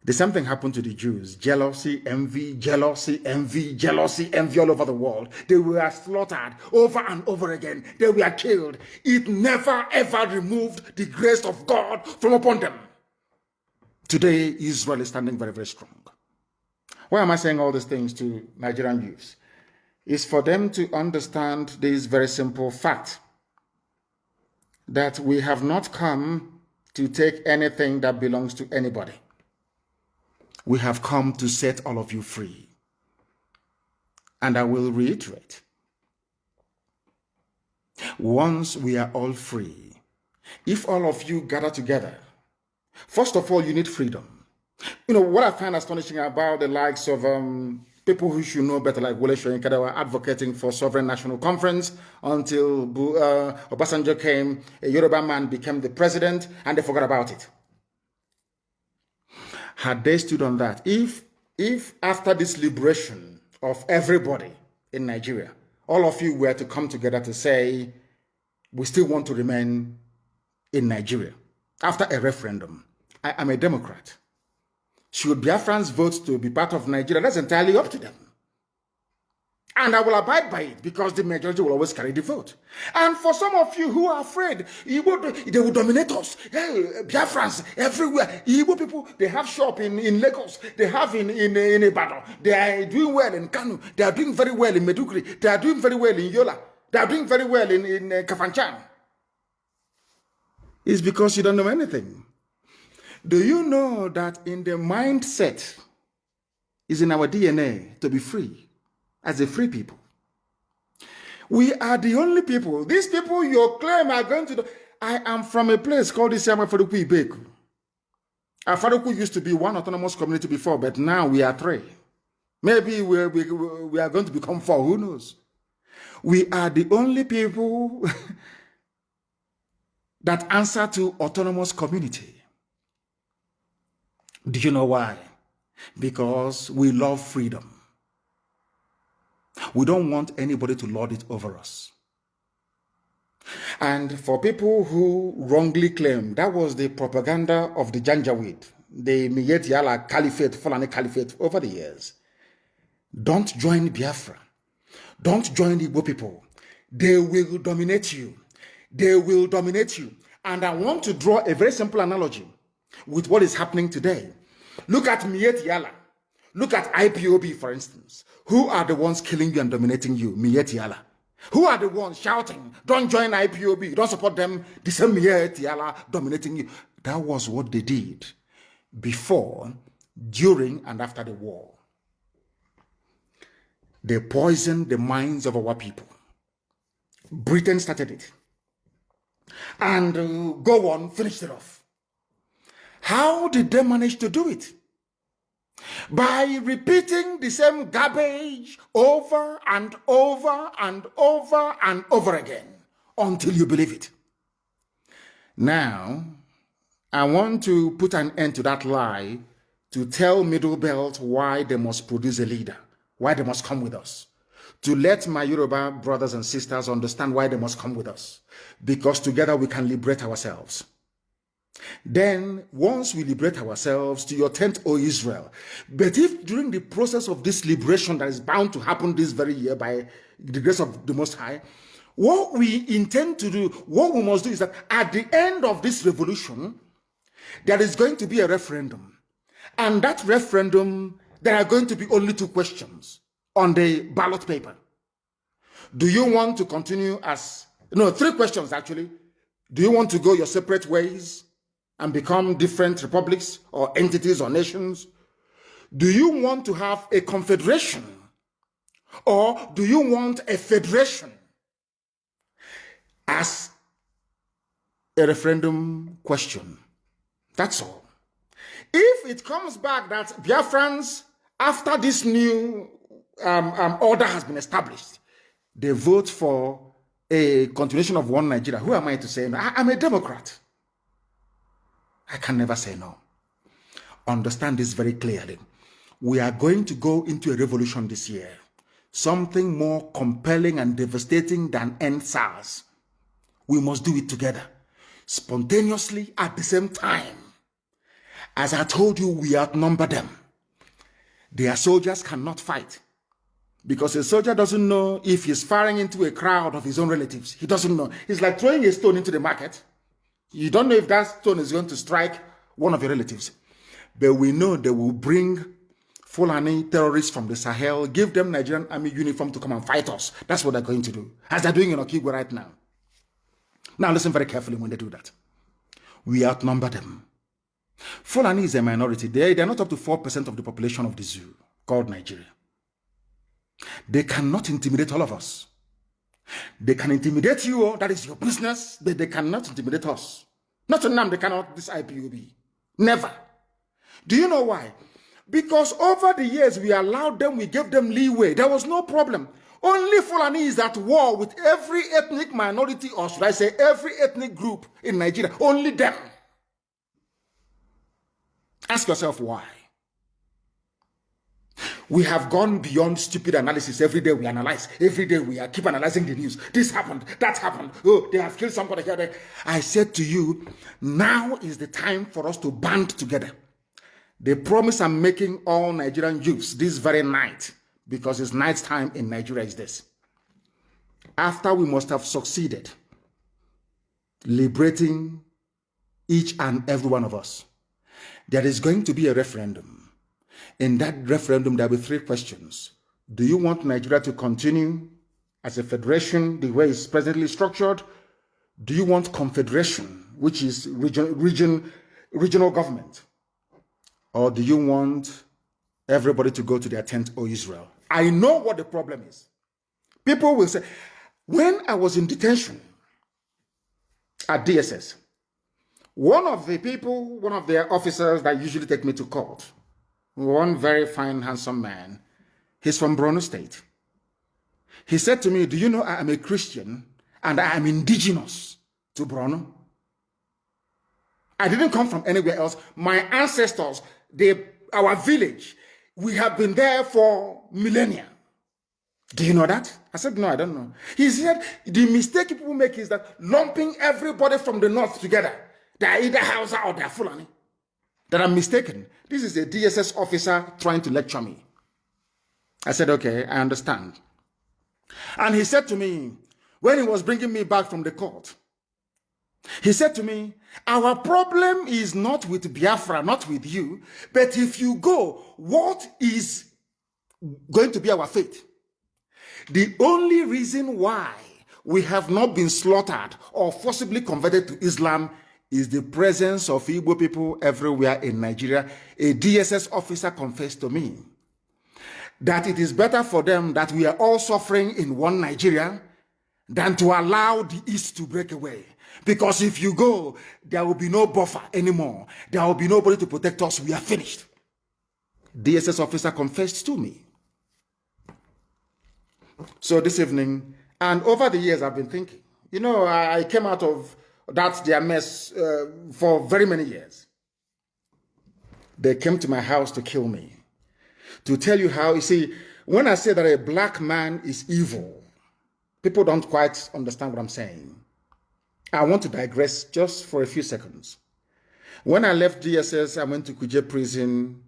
The same thing happened to the Jews. Jealousy, envy, jealousy, envy, jealousy, envy all over the world. They were slaughtered over and over again. They were killed. It never ever removed the grace of God from upon them. Today, Israel is standing very, very strong. Why am I saying all these things to Nigerian youths? It's for them to understand this very simple fact that we have not come to take anything that belongs to anybody. We have come to set all of you free. And I will reiterate, once we are all free, if all of you gather together, first of all, you need freedom. You know, what I find astonishing about the likes of people who should know better, like Wole Soyinka, that were advocating for sovereign national conference until Obasanjo came, a Yoruba man became the president, and they forgot about it. Had they stood on that, if after this liberation of everybody in Nigeria, all of you were to come together to say, we still want to remain in Nigeria, after a referendum, I am a Democrat. Should Biafrans vote to be part of Nigeria? That's entirely up to them. And I will abide by it because the majority will always carry the vote. And for some of you who are afraid, they will dominate us. Biafrans everywhere. Igbo people, they have shop in Lagos. They have in Ibadan. They are doing well in Kanu. They are doing very well in Meduguri. They are doing very well in Yola. They are doing very well in Kafanchan. It's because you don't know anything. Do you know that in the mindset is in our DNA to be free? As a free people, we are the only people. These people you claim are going to. I am from a place called Isiama Faruku Ibeku. Faruku used to be one autonomous community before, but now we are three. Maybe we are going to become four. Who knows? We are the only people that answer to autonomous community. Do you know why? Because we love freedom. We don't want anybody to lord it over us. And for people who wrongly claim that was the propaganda of the Janjaweed, the Miyet Yala Caliphate, Fulani Caliphate over the years, don't join Biafra. Don't join the Igbo people. They will dominate you. They will dominate you. And I want to draw a very simple analogy with what is happening today. Look at Miyet Yala. Look at IPOB, for instance. Who are the ones killing you and dominating you? Miyet Yala. Who are the ones shouting, don't join IPOB, don't support them, the same Miyet Yala dominating you? That was what they did before, during, and after the war. They poisoned the minds of our people. Britain started it. And go on, finished it off. How did they manage to do it? By repeating the same garbage over and over and over and over again until you believe it. Now, I want to put an end to that lie to tell Middle Belt why they must produce a leader, why they must come with us, to let my Yoruba brothers and sisters understand why they must come with us, because together we can liberate ourselves. Then, once we liberate ourselves, to your tent, O Israel. But if during the process of this liberation that is bound to happen this very year by the grace of the Most High, what we intend to do, what we must do is that at the end of this revolution, there is going to be a referendum. And that referendum, there are going to be only 2 questions on the ballot paper. Do you want to continue as, no, 3 questions actually. Do you want to go your separate ways and become different republics or entities or nations? Do you want to have a confederation? Or do you want a federation? As a referendum question. That's all. If it comes back that Biafrans, after this new order has been established, they vote for a continuation of one Nigeria, who am I to say no? I'm a Democrat. I can never say no. Understand this very clearly. We are going to go into a revolution this year. Something more compelling and devastating than end SARS. We must do it together, spontaneously at the same time. As I told you, we outnumber them. Their soldiers cannot fight, because a soldier doesn't know if he's firing into a crowd of his own relatives. He doesn't know. It's like throwing a stone into the market. You don't know if that stone is going to strike one of your relatives. But we know they will bring Fulani terrorists from the Sahel, give them Nigerian army uniform to come and fight us. That's what they're going to do, as they're doing in Okigwe right now. Now listen very carefully when they do that. We outnumber them. Fulani is a minority. They're not up to 4% of the population of the zoo called Nigeria. They cannot intimidate all of us. They can intimidate you, that is your business, but they cannot intimidate us. Not to them, they cannot, this IPOB. Never. Do you know why? Because over the years, we allowed them, we gave them leeway. There was no problem. Only Fulani is at war with every ethnic minority, or should I say every ethnic group in Nigeria. Only them. Ask yourself why. We have gone beyond stupid analysis. Every day we analyze. Every day we keep analyzing the news. This happened. That happened. Oh, they have killed somebody here. There. I said to you, now is the time for us to band together. The promise I'm making all Nigerian youths this very night, because it's night time in Nigeria, is this. After we must have succeeded liberating each and every one of us, there is going to be a referendum. In that referendum, there will be 3 questions. Do you want Nigeria to continue as a federation, the way it's presently structured? Do you want confederation, which is regional government? Or do you want everybody to go to their tent, O Israel? I know what the problem is. People will say, when I was in detention at DSS, one of the officers that usually take me to court, one very fine, handsome man, he's from Borno State. He said to me, do you know I am a Christian and I am indigenous to Borno? I didn't come from anywhere else. My ancestors, our village, we have been there for millennia. Do you know that? I said, no, I don't know. He said, the mistake people make is that lumping everybody from the north together. They are either Hausa or they are Fulani. That I'm mistaken. This is a DSS officer trying to lecture me. I said, okay, I understand. And he said to me, when he was bringing me back from the court, he said to me, our problem is not with Biafra, not with you, but if you go, what is going to be our fate? The only reason why we have not been slaughtered or forcibly converted to Islam is the presence of Igbo people everywhere in Nigeria. A DSS officer confessed to me that it is better for them that we are all suffering in one Nigeria than to allow the East to break away. Because if you go, there will be no buffer anymore. There will be nobody to protect us. We are finished. DSS officer confessed to me. So this evening, and over the years, I've been thinking, you know, I came out of their mess for very many years. They came to my house to kill me. To tell you how, you see, when I say that a black man is evil, people don't quite understand what I'm saying. I want to digress just for a few seconds. When I left DSS, I went to Kuje prison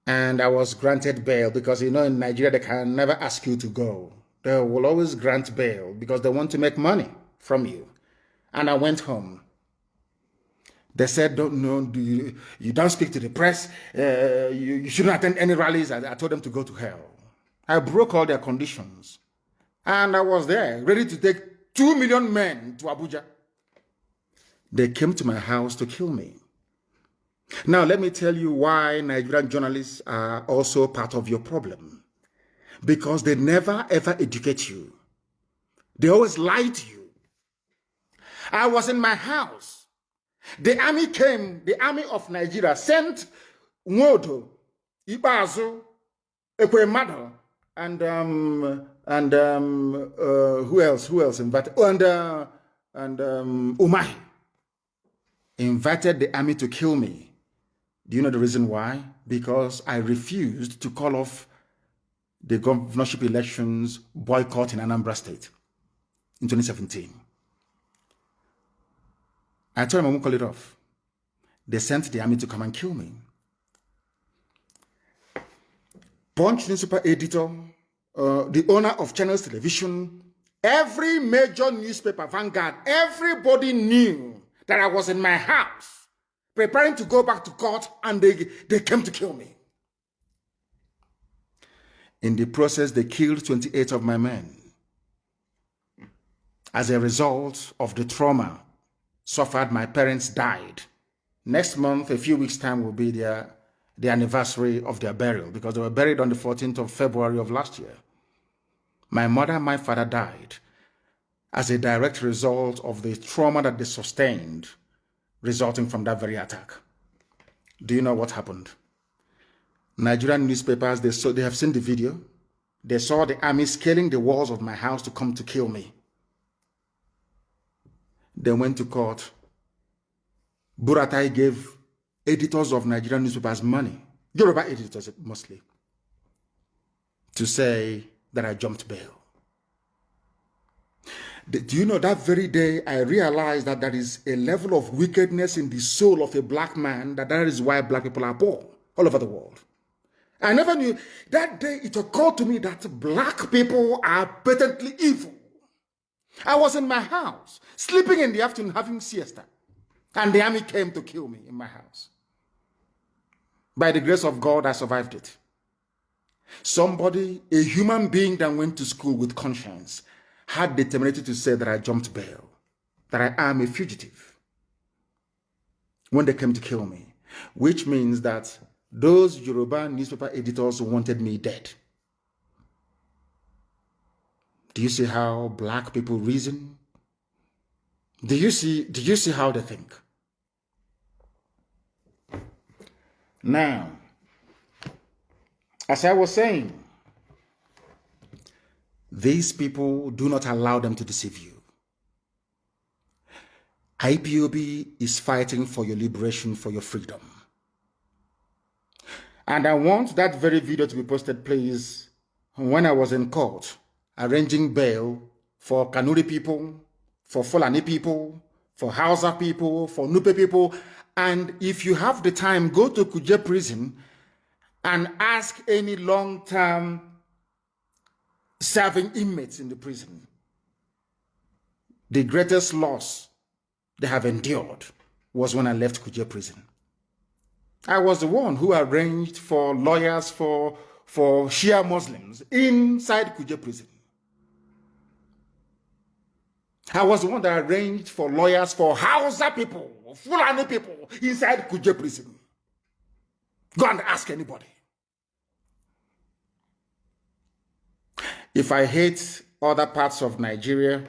and I was granted bail because, you know, in Nigeria, they can never ask you to go. They will always grant bail because they want to make money from you. And I went home. They said, you don't speak to the press. You shouldn't attend any rallies. I told them to go to hell. I broke all their conditions. And I was there, ready to take 2 million men to Abuja. They came to my house to kill me. Now, let me tell you why Nigerian journalists are also part of your problem. Because they never, ever educate you. They always lie to you. I was in my house. The army came, the army of Nigeria sent Nwodo, Ibazu, Ekwemado, and who else invited? And Umahi invited the army to kill me. Do you know the reason why? Because I refused to call off the governorship elections boycott in Anambra State in 2017. I told them I won't call it off. They sent the army to come and kill me. Punch newspaper editor, the owner of Channels Television, every major newspaper, Vanguard, everybody knew that I was in my house preparing to go back to court, and they came to kill me. In the process, they killed 28 of my men. As a result of the trauma suffered, my parents died. Next month, a few weeks' time, will be the anniversary of their burial because they were buried on the 14th of February of last year. My mother and my father died as a direct result of the trauma that they sustained resulting from that very attack. Do you know what happened? Nigerian newspapers, they have seen the video. They saw the army scaling the walls of my house to come to kill me. They went to court. Buratai gave editors of Nigerian newspapers money, Yoruba editors mostly, to say that I jumped bail. Do you know that very day I realized that there is a level of wickedness in the soul of a black man, that is why black people are poor all over the world. I never knew. That day it occurred to me that black people are patently evil. I was in my house, sleeping in the afternoon, having siesta, and the army came to kill me in my house. By the grace of God, I survived it. Somebody, a human being that went to school with conscience, had the temerity to say that I jumped bail, that I am a fugitive when they came to kill me, which means that those Yoruba newspaper editors wanted me dead. Do you see how black people reason? Do you see how they think? Now, as I was saying, these people, do not allow them to deceive you. IPOB is fighting for your liberation, for your freedom. And I want that very video to be posted, please, when I was in court, arranging bail for Kanuri people, for Fulani people, for Hausa people, for Nupe people. And if you have the time, go to Kuje prison and ask any long-term serving inmates in the prison. The greatest loss they have endured was when I left Kuje prison. I was the one who arranged for lawyers for Shia Muslims inside Kuje prison. I was the one that arranged for lawyers for Hausa people, Fulani people inside Kuje prison. Go and ask anybody. If I hate other parts of Nigeria,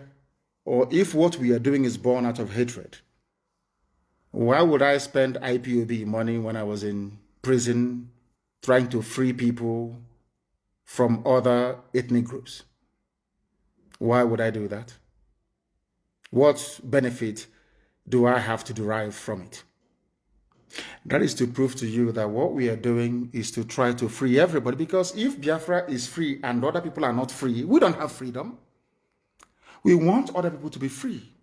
or if what we are doing is born out of hatred, why would I spend IPOB money when I was in prison trying to free people from other ethnic groups? Why would I do that? What benefit do I have to derive from it? That is to prove to you that what we are doing is to try to free everybody, because if Biafra is free and other people are not free, we don't have freedom. We want other people to be free.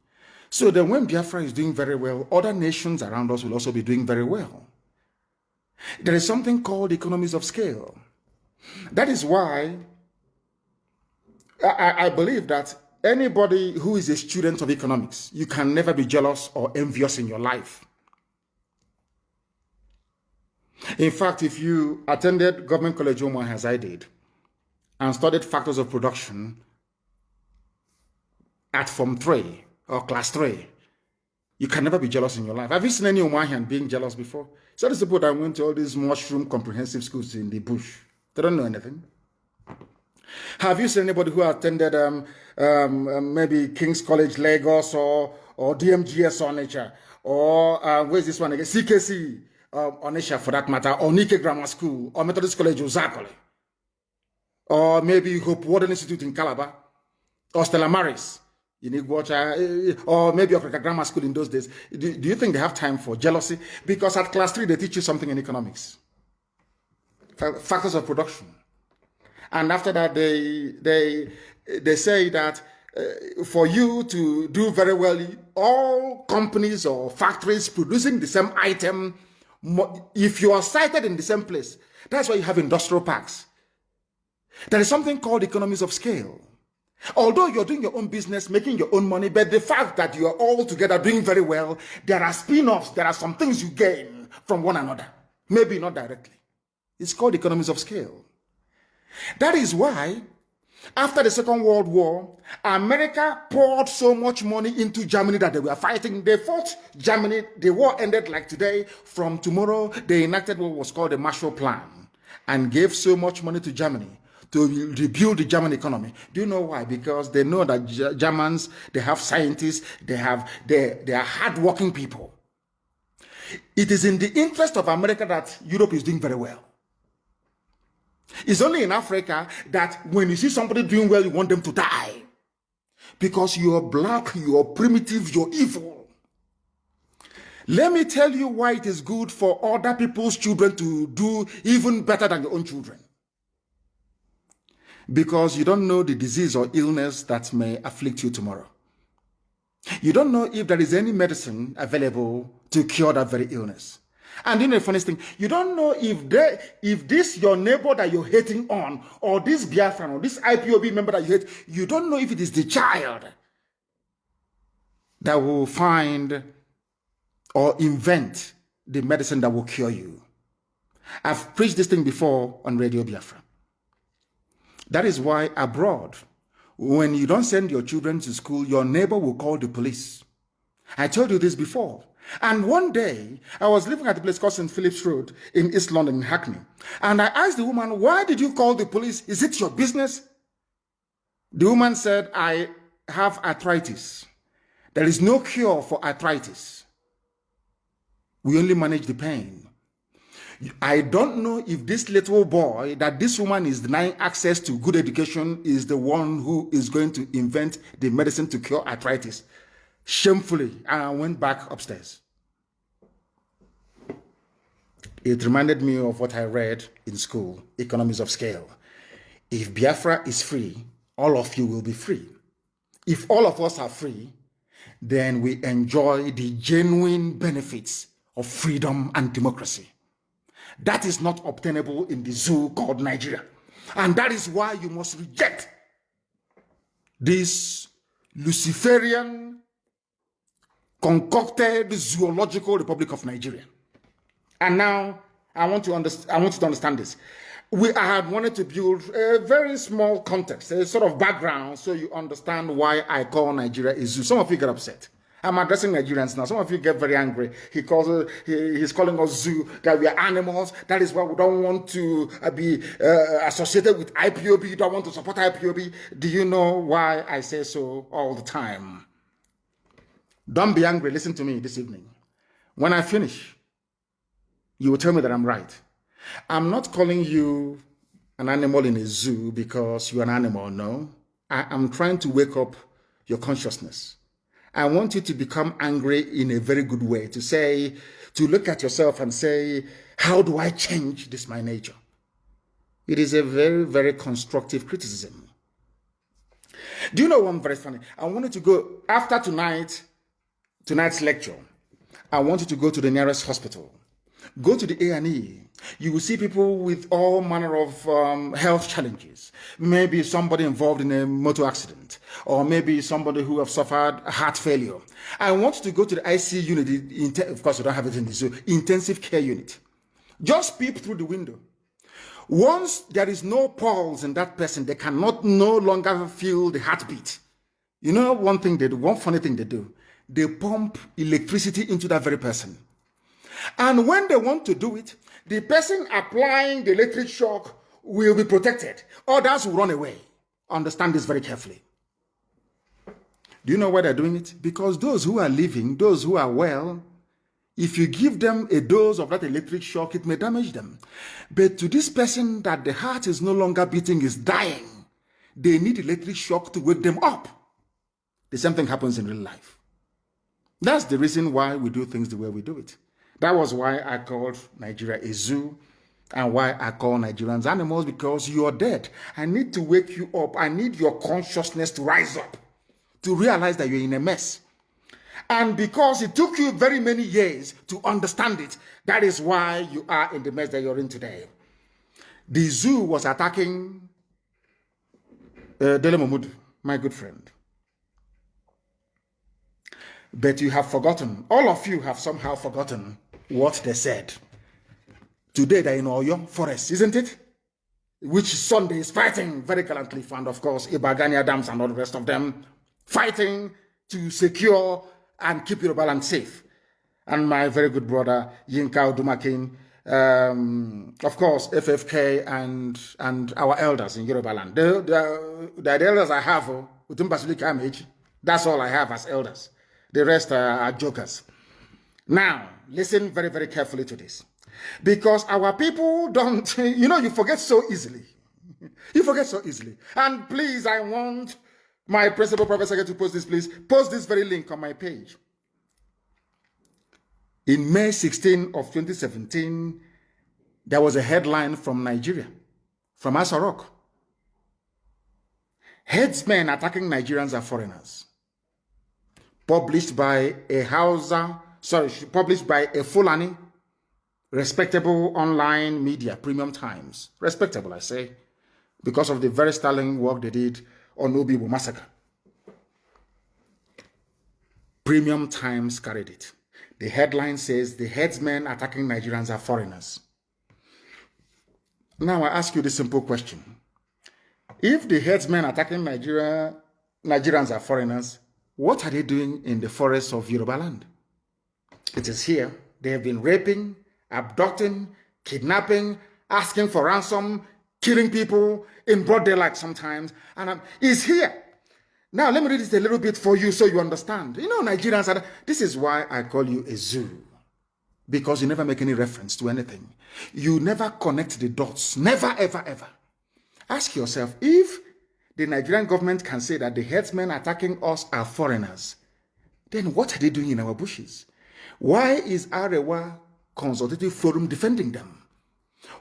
So then when Biafra is doing very well, other nations around us will also be doing very well. There is something called economies of scale. That is why I believe that anybody who is a student of economics, you can never be jealous or envious in your life. In fact, if you attended Government College Oman as I did and studied factors of production at Form 3 or Class 3, you can never be jealous in your life. Have you seen any Omahian being jealous before? So these people that went to all these mushroom comprehensive schools in the bush, they don't know anything. Have you seen anybody who attended maybe King's College Lagos or DMGS Onitsha or where's this one again? CKC Onitsha for that matter, or Nike Grammar School or Methodist College Uzakole, or maybe Hope Warden Institute in Calabar or Stella Maris in Iguacha, or maybe Africa Grammar School in those days. Do you think they have time for jealousy? Because at Class 3 they teach you something in economics, factors of production. And after that, they say that for you to do very well, all companies or factories producing the same item, if you are sited in the same place, that's why you have industrial parks. There is something called economies of scale. Although you're doing your own business, making your own money, but the fact that you are all together doing very well, there are spin-offs, there are some things you gain from one another. Maybe not directly. It's called economies of scale. That is why, after the Second World War, America poured so much money into Germany that they were fighting. They fought Germany. The war ended like today. From tomorrow, they enacted what was called the Marshall Plan and gave so much money to Germany to rebuild the German economy. Do you know why? Because they know that Germans, they have scientists, they are hardworking people. It is in the interest of America that Europe is doing very well. It's only in Africa that when you see somebody doing well, you want them to die. Because you are black, you are primitive, you're evil. Let me tell you why it is good for other people's children to do even better than your own children. Because you don't know the disease or illness that may afflict you tomorrow. You don't know if there is any medicine available to cure that very illness. And you know the funniest thing, you don't know if this your neighbor that you're hating on, or this Biafran, or this IPOB member that you hate, you don't know if it is the child that will find or invent the medicine that will cure you. I've preached this thing before on Radio Biafra. That is why abroad, when you don't send your children to school, your neighbor will call the police. I told you this before. And one day, I was living at a place called St. Philip's Road in East London, in Hackney. And I asked the woman, why did you call the police? Is it your business? The woman said, I have arthritis. There is no cure for arthritis. We only manage the pain. I don't know if this little boy that this woman is denying access to good education is the one who is going to invent the medicine to cure arthritis. Shamefully, I went back upstairs. It reminded me of what I read in school, Economies of Scale. If Biafra is free, all of you will be free. If all of us are free, then we enjoy the genuine benefits of freedom and democracy. That is not obtainable in the zoo called Nigeria. And that is why you must reject this Luciferian concocted zoological Republic of Nigeria. And now I want you to understand this. I had wanted to build a very small context, a sort of background, so you understand why I call Nigeria a zoo. Some of you get upset. I'm addressing Nigerians now. Some of you get very angry. He's calling us zoo, that we are animals. That is why we don't want to be associated with IPOB. You don't want to support IPOB. Do you know why I say so all the time? Don't be angry. Listen to me this evening. When I finish, you will tell me that I'm right. I'm not calling you an animal in a zoo because you're an animal, no. I am trying to wake up your consciousness I want you to become angry in a very good way, to look at yourself and say, how do I change this my nature? It is a very, very constructive criticism. Do you know one very funny? I wanted to go, after tonight's lecture, I want you to go to the nearest hospital. Go to the A&E. You will see people with all manner of health challenges. Maybe somebody involved in a motor accident, or maybe somebody who have suffered heart failure. I want you to go to the ICU unit. Of course, we don't have it in the zoo. Intensive care unit. Just peep through the window. Once there is no pulse in that person, they cannot no longer feel the heartbeat. You know one thing they do, one funny thing they do, they pump electricity into that very person. And when they want to do it, the person applying the electric shock will be protected. Others will run away. Understand this very carefully. Do you know why they're doing it? Because those who are living, those who are well, if you give them a dose of that electric shock, it may damage them. But to this person that the heart is no longer beating, is dying, they need electric shock to wake them up. The same thing happens in real life. That's the reason why we do things the way we do it. That was why I called Nigeria a zoo, and why I call Nigerians animals, because you are dead. I need to wake you up. I need your consciousness to rise up, to realize that you're in a mess. And because it took you very many years to understand it, that is why you are in the mess that you're in today. The zoo was attacking Dele Momodu, my good friend. But you have forgotten, all of you have somehow forgotten what they said. Today they're in Oyo Forest, isn't it? Which Sunday is fighting very gallantly, and of course, Ibagania Dams and all the rest of them, fighting to secure and keep Yoruba land safe. And my very good brother, Yinka Odumakin, of course, FFK and our elders in Yoruba land. The elders I have, that's all I have as elders. The rest are jokers. Now, listen very, very carefully to this. Because our people don't, you forget so easily. You forget so easily. And please, I want my principal professor to post this, please. Post this very link on my page. In May 16 of 2017, there was a headline from Nigeria, from Asarok. Headsmen attacking Nigerians are foreigners. Published by a Fulani, respectable online media, Premium Times. Respectable, I say, because of the very sterling work they did on Obibo massacre. Premium Times carried it. The headline says, the headsmen attacking Nigerians are foreigners. Now I ask you this simple question. If the headsmen attacking Nigerians are foreigners, what are they doing in the forests of Yoruba land? It is here. They have been raping, abducting, kidnapping, asking for ransom, killing people in broad daylight sometimes. And it's here. Now, let me read this a little bit for you so you understand. Nigerians, this is why I call you a zoo. Because you never make any reference to anything. You never connect the dots. Never, ever, ever. Ask yourself, if the Nigerian government can say that the headsmen attacking us are foreigners, then what are they doing in our bushes? Why is Arewa Consultative Forum defending them?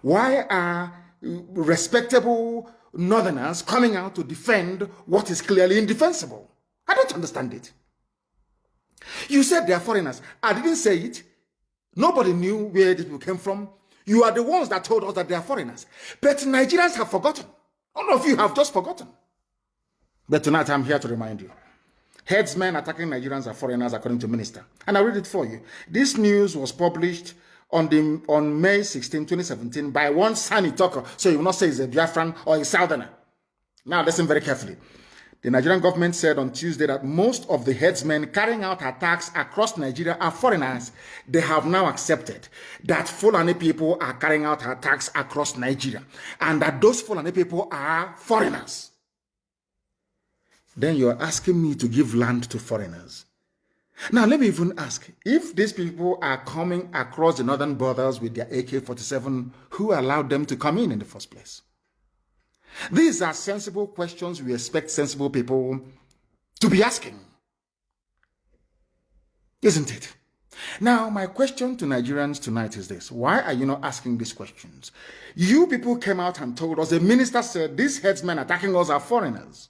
Why are respectable northerners coming out to defend what is clearly indefensible? I don't understand it. You said they are foreigners. I didn't say it. Nobody knew where these people came from. You are the ones that told us that they are foreigners. But Nigerians have forgotten. All of you have just forgotten. But tonight I'm here to remind you. Headsmen attacking Nigerians are foreigners, according to Minister. And I'll read it for you. This news was published on May 16, 2017 by one Sani talker. So you will not say it's a Biafran or a Southerner. Now listen very carefully. The Nigerian government said on Tuesday that most of the headsmen carrying out attacks across Nigeria are foreigners. They have now accepted that Fulani people are carrying out attacks across Nigeria and that those Fulani people are foreigners. Then you're asking me to give land to foreigners. Now, let me even ask, if these people are coming across the northern borders with their AK-47, who allowed them to come in the first place? These are sensible questions we expect sensible people to be asking. Isn't it? Now, my question to Nigerians tonight is this. Why are you not asking these questions? You people came out and told us, the minister said, these headsmen attacking us are foreigners.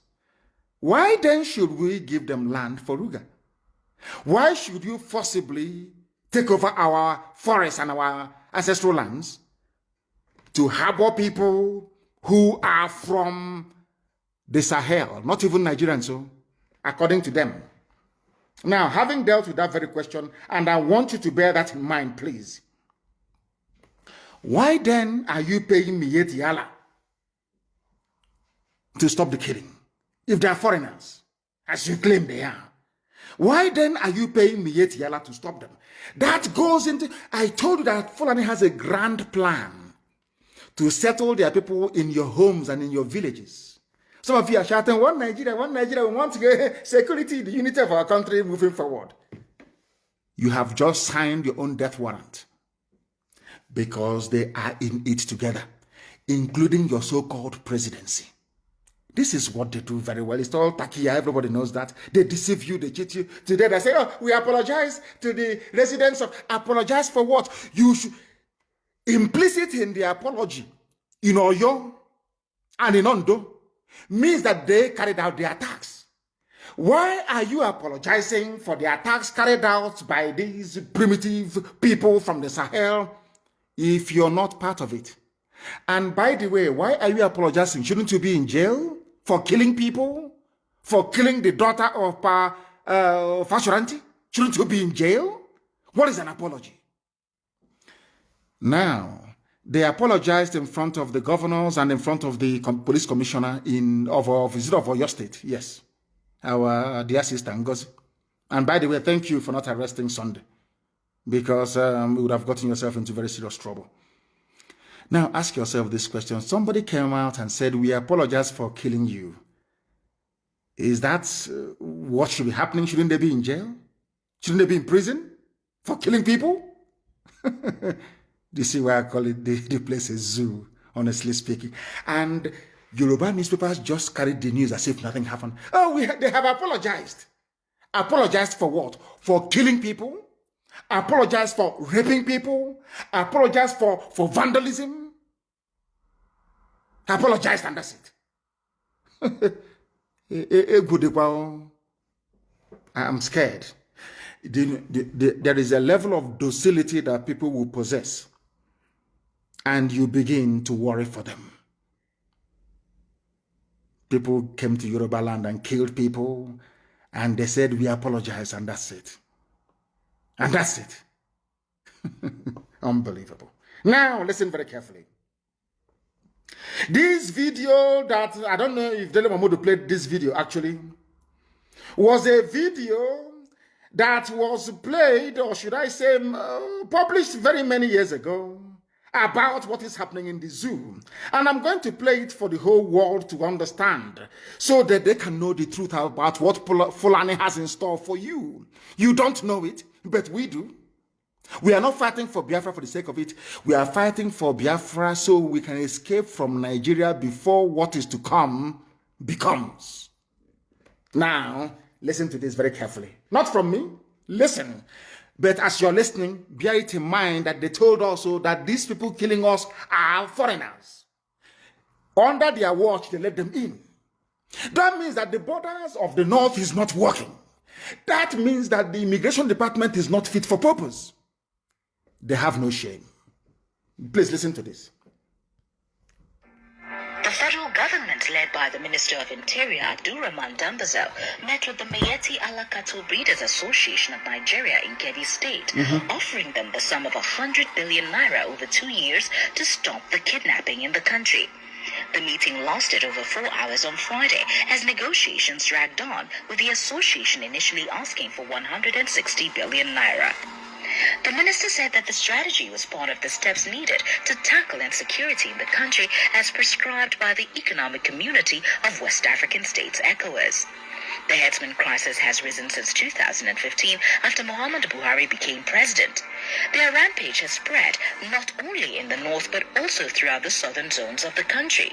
Why then should we give them land for Ruga? Why should you forcibly take over our forests and our ancestral lands to harbor people who are from the Sahel, not even Nigerians, so according to them? Now, having dealt with that very question, and I want you to bear that in mind, please. Why then are you paying Miyetti Allah to stop the killing? If they are foreigners, as you claim they are. Why then are you paying Miyetti Allah to stop them? That goes into, I told you that Fulani has a grand plan to settle their people in your homes and in your villages. Some of you are shouting, one Nigeria, we want to get security, the unity of our country moving forward. You have just signed your own death warrant because they are in it together, including your so-called presidency. This is what they do very well. It's all takia. Everybody knows that. They deceive you. They cheat you. Today they say, oh, we apologize to the residents of... Apologize for what? You should... Implicit in the apology, in Oyo and in Ondo, means that they carried out the attacks. Why are you apologizing for the attacks carried out by these primitive people from the Sahel if you're not part of it? And by the way, why are you apologizing? Shouldn't you be in jail for killing people? For killing the daughter of Fashoranti? Shouldn't you be in jail? What is an apology? Now, they apologized in front of the governors and in front of the police commissioner of your state. Yes, our dear sister Ngozi. And by the way, thank you for not arresting Sunday, because you would have gotten yourself into very serious trouble. Now, ask yourself this question. Somebody came out and said, we apologize for killing you. Is that what should be happening? Shouldn't they be in jail? Shouldn't they be in prison for killing people? You see why I call it the place a zoo, honestly speaking. And Yoruba newspapers just carried the news as if nothing happened. Oh, they have apologized. Apologized for what? For killing people? Apologized for raping people? Apologized for vandalism? Apologized and that's it. I'm scared. There is a level of docility that people will possess, and you begin to worry for them. People came to Yoruba land and killed people, and they said, we apologize, and that's it. And that's it. Unbelievable. Now, listen very carefully. This video that, I don't know if Dele Mahmoud played this video actually, was a video that was played, or should I say, published very many years ago, about what is happening in the zoo. And I'm going to play it for the whole world to understand, so that they can know the truth about what Fulani has in store for you. You don't know it, but we do. We are not fighting for Biafra for the sake of it. We are fighting for Biafra so we can escape from Nigeria before what is to come becomes. Now, listen to this very carefully. Not from me, listen. But as you're listening, bear it in mind that they told also that these people killing us are foreigners. Under their watch, they let them in. That means that the borders of the north is not working. That means that the immigration department is not fit for purpose. They have no shame. Please listen to this. The federal government, led by the Minister of Interior, Abdurrahman Dambazel, met with the Miyetti Allah Cattle Breeders Association of Nigeria in Kebbi State, offering them the sum of 100 billion naira over 2 years to stop the kidnapping in the country. The meeting lasted over 4 hours on Friday as negotiations dragged on, with the association initially asking for 160 billion naira. The minister said that the strategy was part of the steps needed to tackle insecurity in the country as prescribed by the Economic Community of West African States, ECOWAS. The herdsman crisis has risen since 2015 after Muhammad Buhari became president. Their rampage has spread not only in the north but also throughout the southern zones of the country.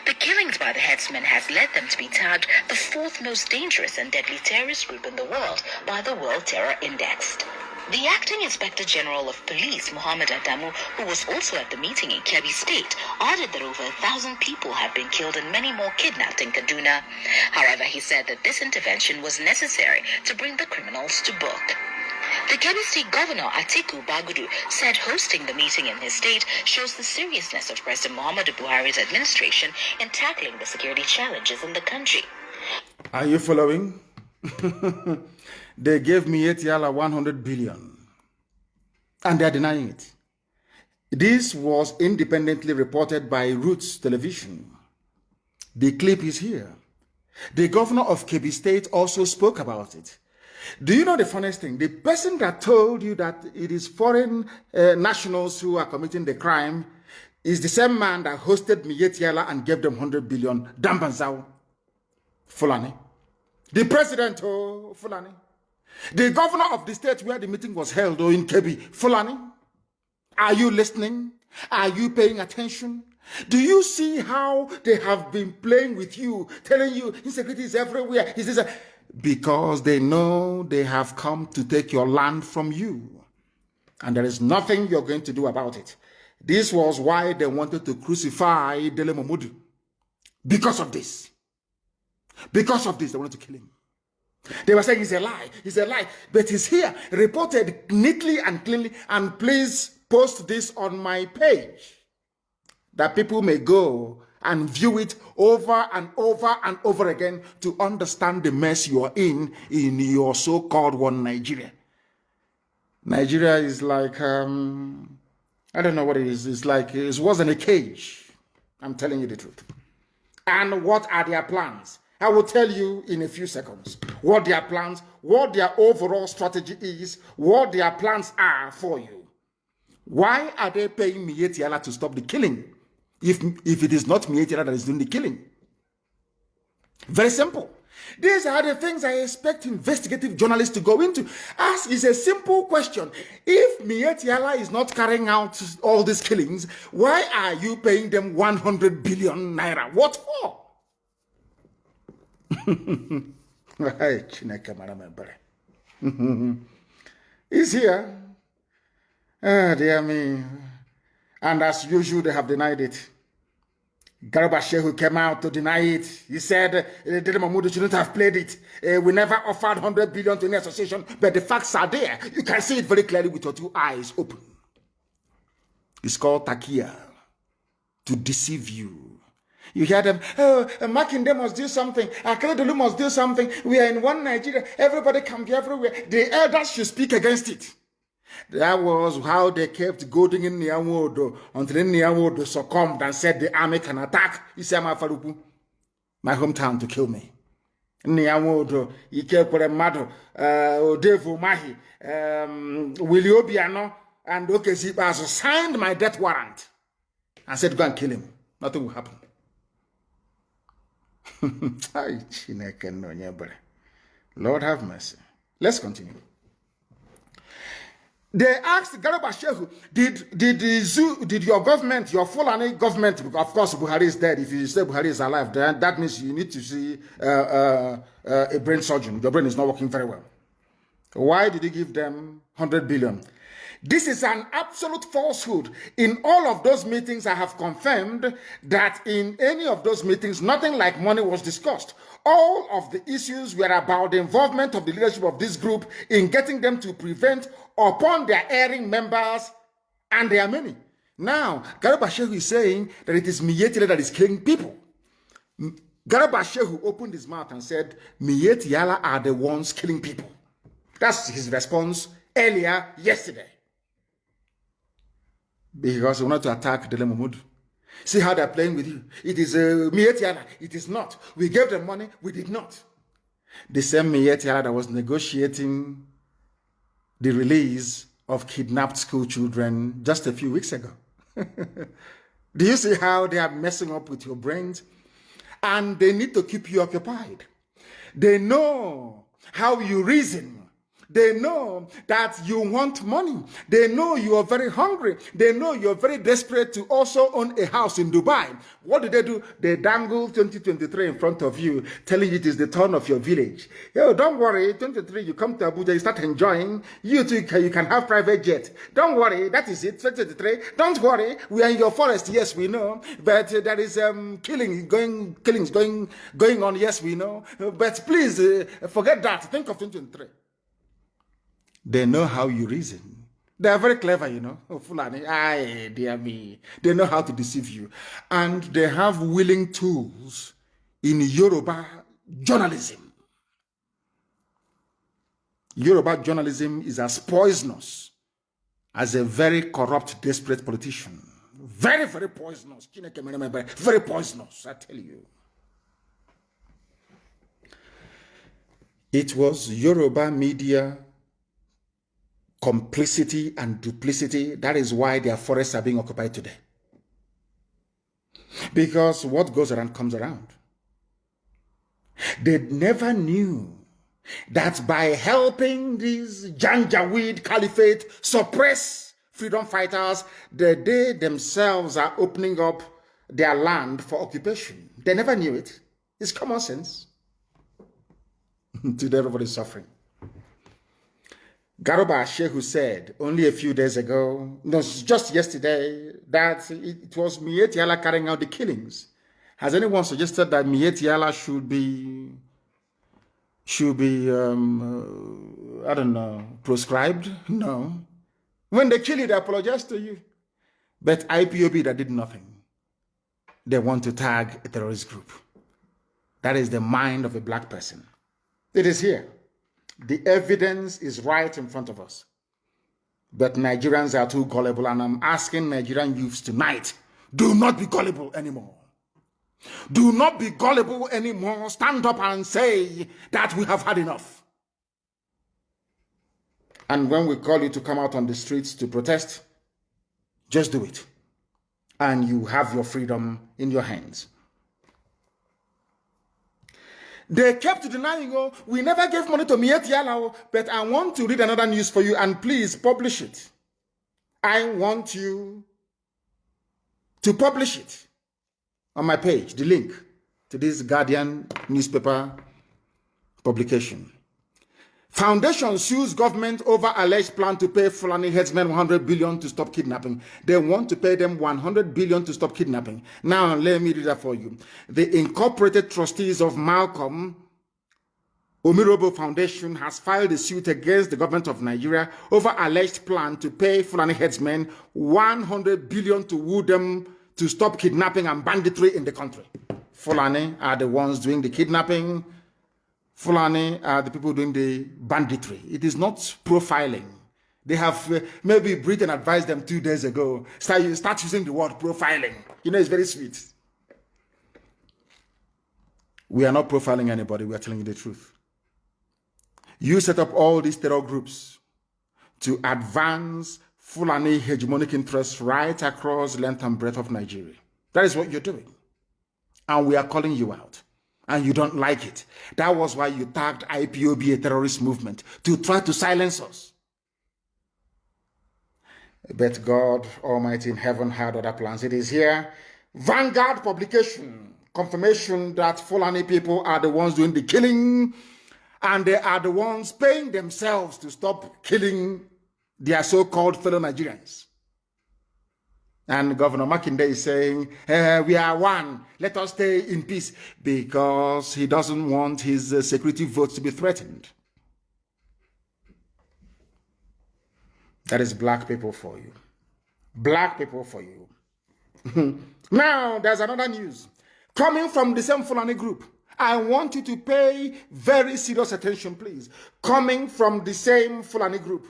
The killings by the herdsmen has led them to be tagged the fourth most dangerous and deadly terrorist group in the world by the World Terror Index. The acting Inspector General of Police, Muhammad Adamu, who was also at the meeting in Kebbi State, added that over 1,000 people have been killed and many more kidnapped in Kaduna. However, he said that this intervention was necessary to bring the criminals to book. The Kebbi State Governor Atiku Bagudu said hosting the meeting in his state shows the seriousness of President Muhammadu Buhari's administration in tackling the security challenges in the country. Are you following? They gave Mietiala 100 billion and they're denying it. This was independently reported by Roots Television. The clip is here. The governor of Kebbi State also spoke about it. Do you know the funniest thing? The person that told you that it is foreign nationals who are committing the crime is the same man that hosted Mietiala and gave them 100 billion. Dambanzao Fulani. The president, oh, Fulani. The governor of the state where the meeting was held, oh, in Kebbi, Fulani. Are you listening? Are you paying attention? Do you see how they have been playing with you, telling you insecurity is everywhere? Because they know they have come to take your land from you. And there is nothing you're going to do about it. This was why they wanted to crucify Dele Momodu. Because of this. Because of this, they wanted to kill him. They were saying it's a lie, but it's here, reported neatly and cleanly, and please post this on my page, that people may go and view it over and over and over again to understand the mess you are in your so-called one Nigeria. Nigeria is like, I don't know what it is, it's like, it wasn't a cage. I'm telling you the truth. And what are their plans? I will tell you in a few seconds what their plans, what their overall strategy is, what their plans are for you. Why are they paying Mietiala to stop the killing if it is not Mietiala that is doing the killing? Very simple. These are the things I expect investigative journalists to go into. Ask is a simple question. If Mietiala is not carrying out all these killings, why are you paying them 100 billion naira? What for? He's here. Dear me. And as usual, they have denied it. Garba Shehu came out to deny it. He said Dele Momodu shouldn't have played it. We never offered 100 billion to any association, but the facts are there. You can see it very clearly with your two eyes open. It's called Takia, to deceive you. You hear them, oh, Makinde must do something, Akeredolu must do something, we are in one Nigeria, everybody can be everywhere. The elders should speak against it. That was how they kept goading in Niawodo until Niawodo succumbed and said the army can attack Isiama Faruku, my hometown, to kill me. Niawodo, Ikepore Mado, Odevu Mahi, Willie Obiano, and Okeziba signed my death warrant and said, go and kill him. Nothing will happen. Lord have mercy. Let's continue. They asked Garba Shehu, did your government, your Fulani government, of course Buhari is dead. If you say Buhari is alive, then that means you need to see a brain surgeon. Your brain is not working very well. Why did you give them 100 billion? This is an absolute falsehood. In all of those meetings, I have confirmed that in any of those meetings, nothing like money was discussed. All of the issues were about the involvement of the leadership of this group in getting them to prevent upon their erring members, and there are many. Now, Garba Shehu is saying that it is Mietiala that is killing people. Garba Shehu opened his mouth and said, Mietiala are the ones killing people. That's his response earlier yesterday. Because we wanted to attack Dele Momodu. See how they're playing with you. It is Mietiala. It is not. We gave them money. We did not. The same Mietiala that was negotiating the release of kidnapped school children just a few weeks ago. Do you see how they are messing up with your brains? And they need to keep you occupied. They know how you reason. They know that you want money. They know you are very hungry. They know you're very desperate to also own a house in Dubai. What do? They dangle 2023 in front of you, telling you it is the turn of your village. Yo, don't worry, 2023, you come to Abuja, you start enjoying. You too, you can have private jet. Don't worry, that is it, 2023. Don't worry, we are in your forest, yes, we know. But there is killings going on, yes, we know. But please, forget that. Think of 2023. They know how you reason. They are very clever, you know. Oh, Fulani, aye, dear me. They know how to deceive you. And they have willing tools in Yoruba journalism. Yoruba journalism is as poisonous as a very corrupt, desperate politician. Very, very poisonous. Very poisonous, I tell you. It was Yoruba media complicity and duplicity. That is why their forests are being occupied today. Because what goes around comes around. They never knew that by helping these Janjaweed Caliphate suppress freedom fighters, that they themselves are opening up their land for occupation. They never knew it. It's common sense. Today everybody's suffering. Garuba Shehu said only a few days ago, no, just yesterday, that it was Mieti Allah carrying out the killings. Has anyone suggested that Mieti Allah should be, I don't know, proscribed? No. When they kill you, they apologize to you. But IPOB, that did nothing. They want to tag a terrorist group. That is the mind of a black person. It is here. The evidence is right in front of us. But Nigerians are too gullible, and I'm asking Nigerian youths tonight, do not be gullible anymore. Do not be gullible anymore. Stand up and say that we have had enough. And when we call you to come out on the streets to protest, just do it. And you have your freedom in your hands. They kept denying, oh, we never gave money to Mieti Allah, but I want to read another news for you, and please publish it. I want you to publish it on my page, the link to this Guardian newspaper publication. Foundation sues government over alleged plan to pay Fulani headsmen 100 billion to stop kidnapping. They want to pay them 100 billion to stop kidnapping. Now, let me read that for you. The incorporated trustees of Malcolm Omirobo Foundation has filed a suit against the government of Nigeria over alleged plan to pay Fulani headsmen 100 billion to woo them to stop kidnapping and banditry in the country. Fulani are the ones doing the kidnapping. Fulani are the people doing the banditry. It is not profiling. They have maybe Britain advised them 2 days ago. Start using the word profiling. You know, it's very sweet. We are not profiling anybody. We are telling you the truth. You set up all these terror groups to advance Fulani hegemonic interests right across the length and breadth of Nigeria. That is what you're doing. And we are calling you out. And you don't like it. That was why you tagged IPOB a terrorist movement, to try to silence us. But God Almighty in heaven had other plans. It is here. Vanguard publication. Confirmation that Fulani people are the ones doing the killing, and they are the ones paying themselves to stop killing their so-called fellow Nigerians. And Governor Makinde is saying, we are one. Let us stay in peace, because he doesn't want his security votes to be threatened. That is black people for you. Black people for you. Now, there's another news. Coming from the same Fulani group. I want you to pay very serious attention, please. Coming from the same Fulani group.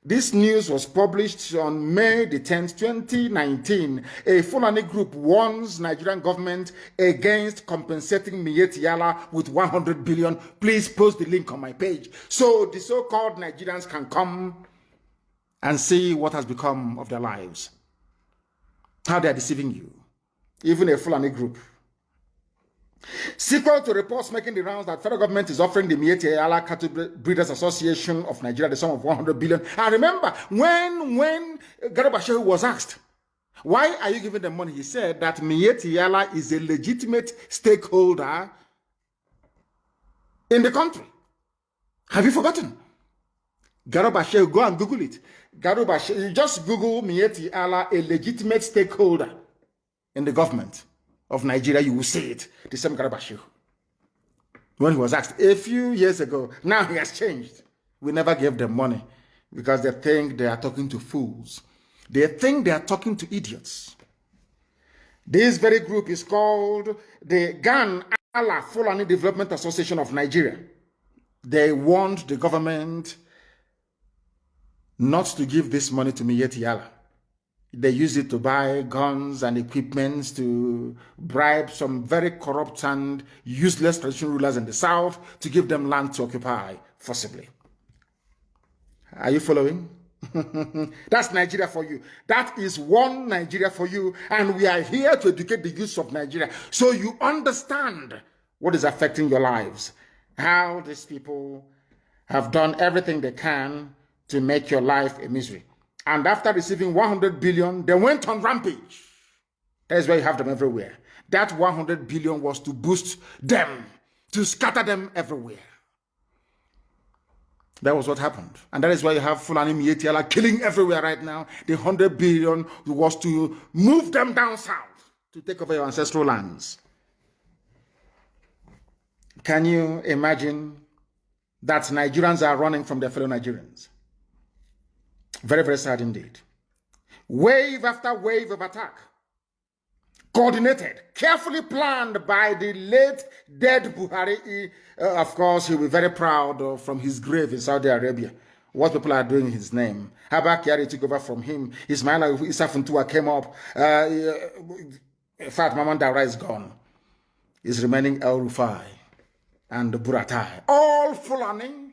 This news was published on May the 10th, 2019. A Fulani group warns Nigerian government against compensating Mieti Allah with 100 billion. Please post the link on my page so the so-called Nigerians can come and see what has become of their lives. How they are deceiving you. Even a Fulani group Sequel to reports making the rounds that federal government is offering the Mieti Ala Cattle Breeders Association of Nigeria the sum of 100 billion. And remember, when Garba Shehu was asked, why are you giving them money? He said that Mieti Ala is a legitimate stakeholder in the country. Have you forgotten? Garba Shehu, go and Google it. Garba Shehu, just Google Mieti Ala, a legitimate stakeholder in the government of Nigeria, you will see it. The same Garba Shehu. When he was asked a few years ago, now he has changed. We never gave them money because they think they are talking to fools. They think they are talking to idiots. This very group is called the Gan Allah Fulani Development Association of Nigeria. They want the government not to give this money to Mieti Allah. They use it to buy guns and equipment to bribe some very corrupt and useless traditional rulers in the south to give them land to occupy forcibly. Are you following? That's Nigeria for you. That is one Nigeria for you. And we are here to educate the youth of Nigeria so you understand what is affecting your lives. How these people have done everything they can to make your life a misery. And after receiving 100 billion, they went on rampage. That is why you have them everywhere. That 100 billion was to boost them, to scatter them everywhere. That was what happened. And that is why you have Fulani Mieti Ala killing everywhere right now. The 100 billion was to move them down south to take over your ancestral lands. Can you imagine that Nigerians are running from their fellow Nigerians? Very, very sad indeed. Wave after wave of attack. Coordinated, carefully planned by the late dead Buhari. Of course, he'll be very proud from his grave in Saudi Arabia. What people are doing in his name. Abba Kyari took over from him. Ismaila Isafuntua came up. In fact, Maman Daura is gone. Is remaining El Rufai and Buratai. All Fulani.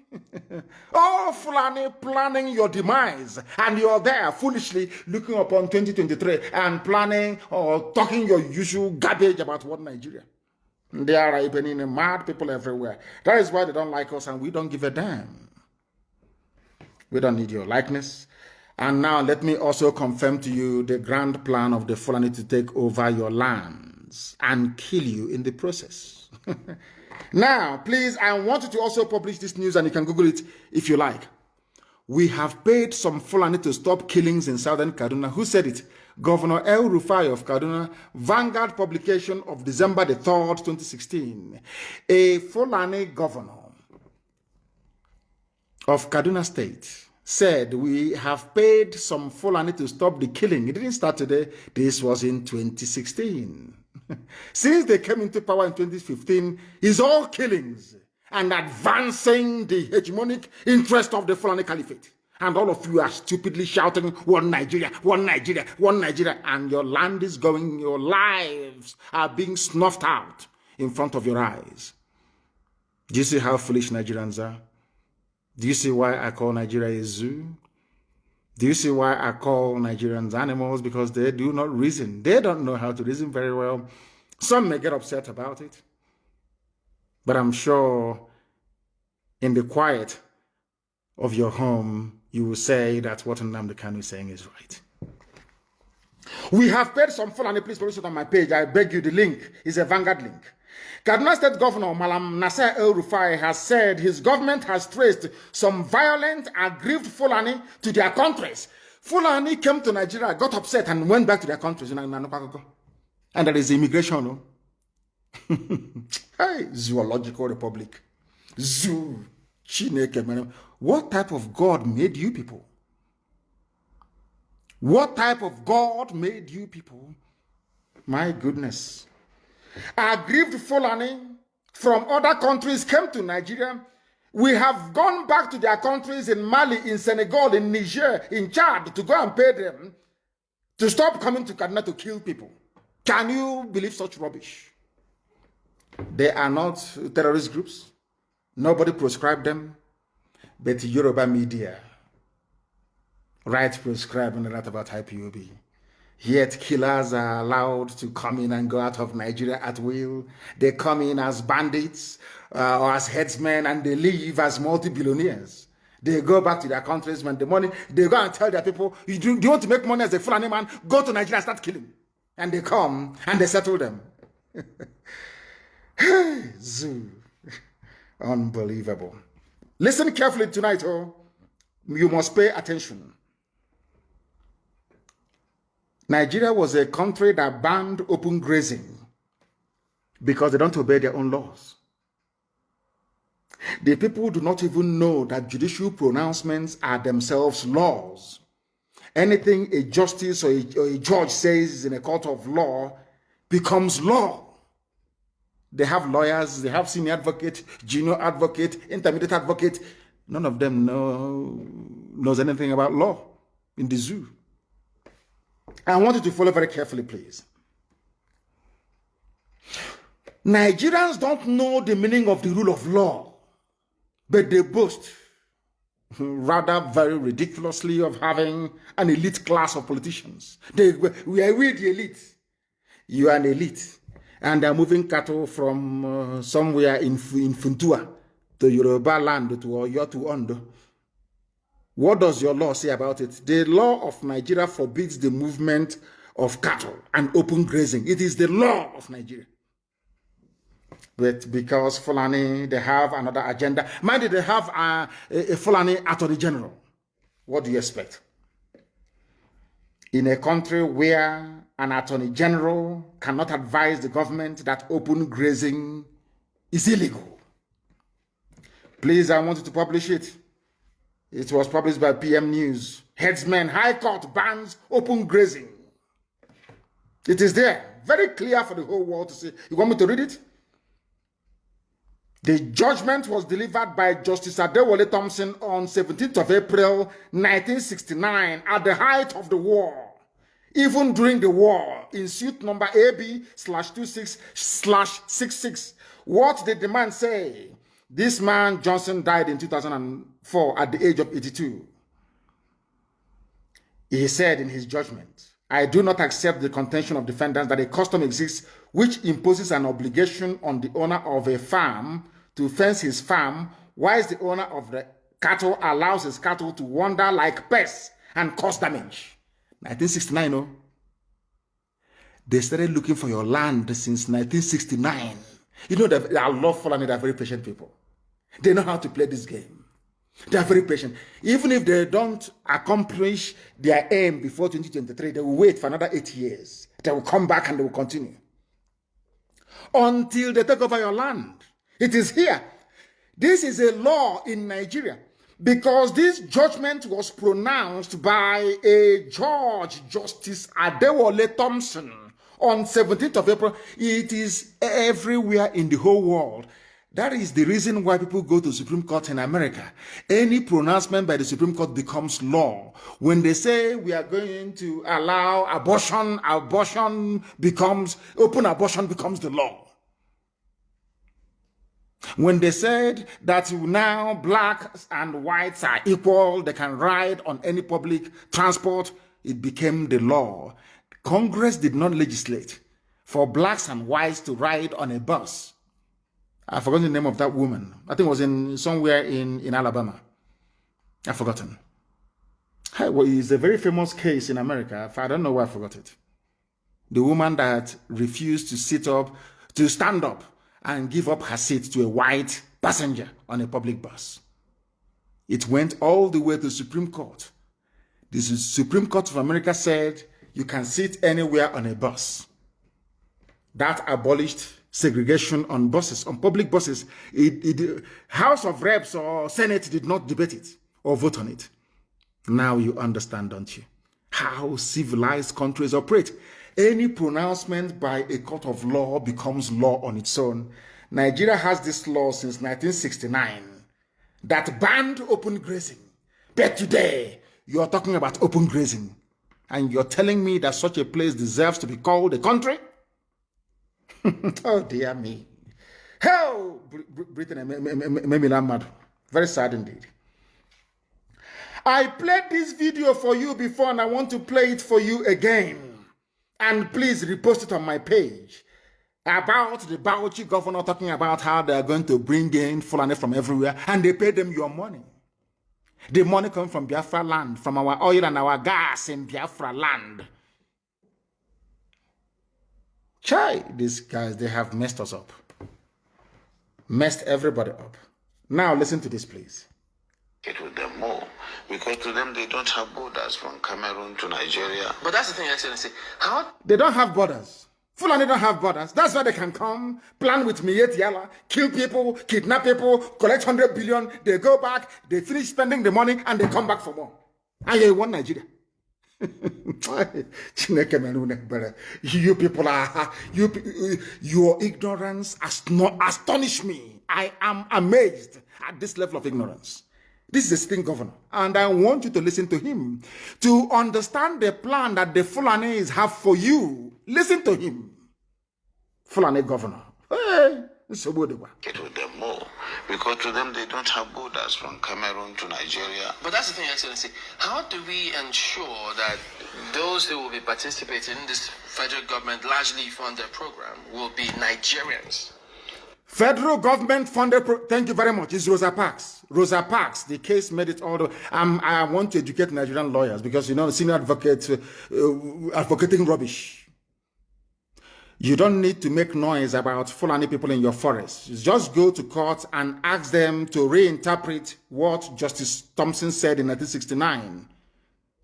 All Fulani planning your demise, and you're there foolishly looking upon 2023 and planning or talking your usual garbage about what Nigeria. There are even mad people everywhere. That is why they don't like us, and we don't give a damn. We don't need your likeness. And now let me also confirm to you the grand plan of the Fulani to take over your lands and kill you in the process. Now, please, I want you to also publish this news, and you can Google it if you like. We have paid some Fulani to stop killings in southern Kaduna. Who said it? Governor El Rufai of Kaduna, Vanguard publication of December the 3rd, 2016. A Fulani governor of Kaduna State said we have paid some Fulani to stop the killing. It didn't start today. This was in 2016. Since they came into power in 2015, it's all killings and advancing the hegemonic interest of the Fulani Caliphate. And all of you are stupidly shouting, one Nigeria, one Nigeria, one Nigeria. And your land is going, your lives are being snuffed out in front of your eyes. Do you see how foolish Nigerians are? Do you see why I call Nigeria a zoo? Do you see why I call Nigerians animals? Because they do not reason. They don't know how to reason very well. Some may get upset about it. But I'm sure in the quiet of your home, you will say that what Nnamdi Kanu is saying is right. We have paid some Fulani. Please publish it on my page. I beg you, the link is a Vanguard link. Kaduna State Governor Malam Nasser El Rufai has said his government has traced some violent, aggrieved Fulani to their countries. Fulani came to Nigeria, got upset, and went back to their countries. And there is immigration. No? Hey, zoological republic. Zoo. Chineke. What type of God made you people? What type of God made you people? My goodness. Aggrieved Fulani from other countries came to Nigeria. We have gone back to their countries in Mali, in Senegal, in Niger, in Chad to go and pay them to stop coming to Kaduna to kill people. Can you believe such rubbish? They are not terrorist groups. Nobody prescribed them. But Yoruba media, right, prescribing a lot about IPOB. Yet killers are allowed to come in and go out of Nigeria at will. They come in as bandits or as headsmen, and they leave as multi-billionaires. They go back to their countries when the money, they go and tell their people, do you want to make money as a Fulani man? Go to Nigeria and start killing. And they come and they settle them. Zoo. Unbelievable. Listen carefully tonight, oh. You must pay attention. Nigeria was a country that banned open grazing because they don't obey their own laws. The people do not even know that judicial pronouncements are themselves laws. Anything a justice or a judge says in a court of law becomes law. They have lawyers, they have senior advocate, junior advocate, intermediate advocate. None of them knows anything about law in the zoo. I want you to follow very carefully, please. Nigerians don't know the meaning of the rule of law, but they boast, rather very ridiculously, of having an elite class of politicians. We are the elite. You are an elite. And they're moving cattle from somewhere in Funtua to Yoruba land, to Oyo, to Ondo. What does your law say about it? The law of Nigeria forbids the movement of cattle and open grazing. It is the law of Nigeria. But because Fulani, they have another agenda. Mind you, they have a Fulani Attorney General. What do you expect? In a country where an Attorney General cannot advise the government that open grazing is illegal. Please, I want you to publish it. It was published by PM News. Headsman, High Court bans open grazing. It is there. Very clear for the whole world to see. You want me to read it? The judgment was delivered by Justice Adewale Thompson on 17th of April, 1969, at the height of the war. Even during the war, in suit number AB/26/66, what did the man say? This man, Johnson, died in 2004 at the age of 82. He said in his judgment, I do not accept the contention of defendants that a custom exists which imposes an obligation on the owner of a farm to fence his farm, whilst the owner of the cattle allows his cattle to wander like pests and cause damage. 1969, no? They started looking for your land since 1969. You know that I love Fulani, they're very patient people. They know how to play this game. They are very patient. Even if they don't accomplish their aim before 2023, they will wait for another 8 years. They will come back and they will continue. Until they take over your land. It is here. This is a law in Nigeria. Because this judgment was pronounced by a judge, Justice Adewale Thompson, on 17th of April. It is everywhere in the whole world. That is the reason why people go to Supreme Court in America. Any pronouncement by the Supreme Court becomes law. When they say we are going to allow abortion, open abortion becomes the law. When they said that now blacks and whites are equal, they can ride on any public transport, it became the law. Congress did not legislate for blacks and whites to ride on a bus. I've forgotten the name of that woman. I think it was somewhere in Alabama. I've forgotten. It's a very famous case in America. I don't know why I forgot it. The woman that refused to stand up and give up her seat to a white passenger on a public bus. It went all the way to the Supreme Court. The Supreme Court of America said you can sit anywhere on a bus. That abolished segregation on buses, on public buses. House of Reps or Senate did not debate it or vote on it. Now you understand, don't you, how civilized countries operate. Any pronouncement by a court of law becomes law on its own. Nigeria has this law since 1969 that banned open grazing. But today, you're talking about open grazing. And you're telling me that such a place deserves to be called a country? Oh, dear me. Hell, Britain made me mad. Very sad indeed. I played this video for you before and I want to play it for you again. And please repost it on my page about the Bauchi governor talking about how they are going to bring in Fulani from everywhere and they pay them your money. The money comes from Biafra land, from our oil and our gas in Biafra land. Chai, these guys, they have messed us up. Messed everybody up. Now listen to this, please. It with them more because to them they don't have borders from Cameroon to Nigeria. But that's the thing, Excellency. How they don't have borders? Fulani don't have borders. That's why they can come, plan with Miet Yala, kill people, kidnap people, collect 100 billion. They go back, they finish spending the money, and they come back for more. And you want Nigeria. You people are your ignorance astonish me. I am amazed at this level of ignorance. This is a sitting governor, and I want you to listen to him to understand the plan that the Fulanis have for you. Listen to him, Fulani governor. Hey, it's a good one. Get with them more because to them they don't have borders from Cameroon to Nigeria. But that's the thing, Excellency. How do we ensure that those who will be participating in this federal government largely funded program will be Nigerians? Federal government funded, thank you very much, it's Rosa Parks. Rosa Parks, the case made it all. I want to educate Nigerian lawyers because, you know, senior advocates advocating rubbish. You don't need to make noise about Fulani people in your forest. Just go to court and ask them to reinterpret what Justice Thompson said in 1969.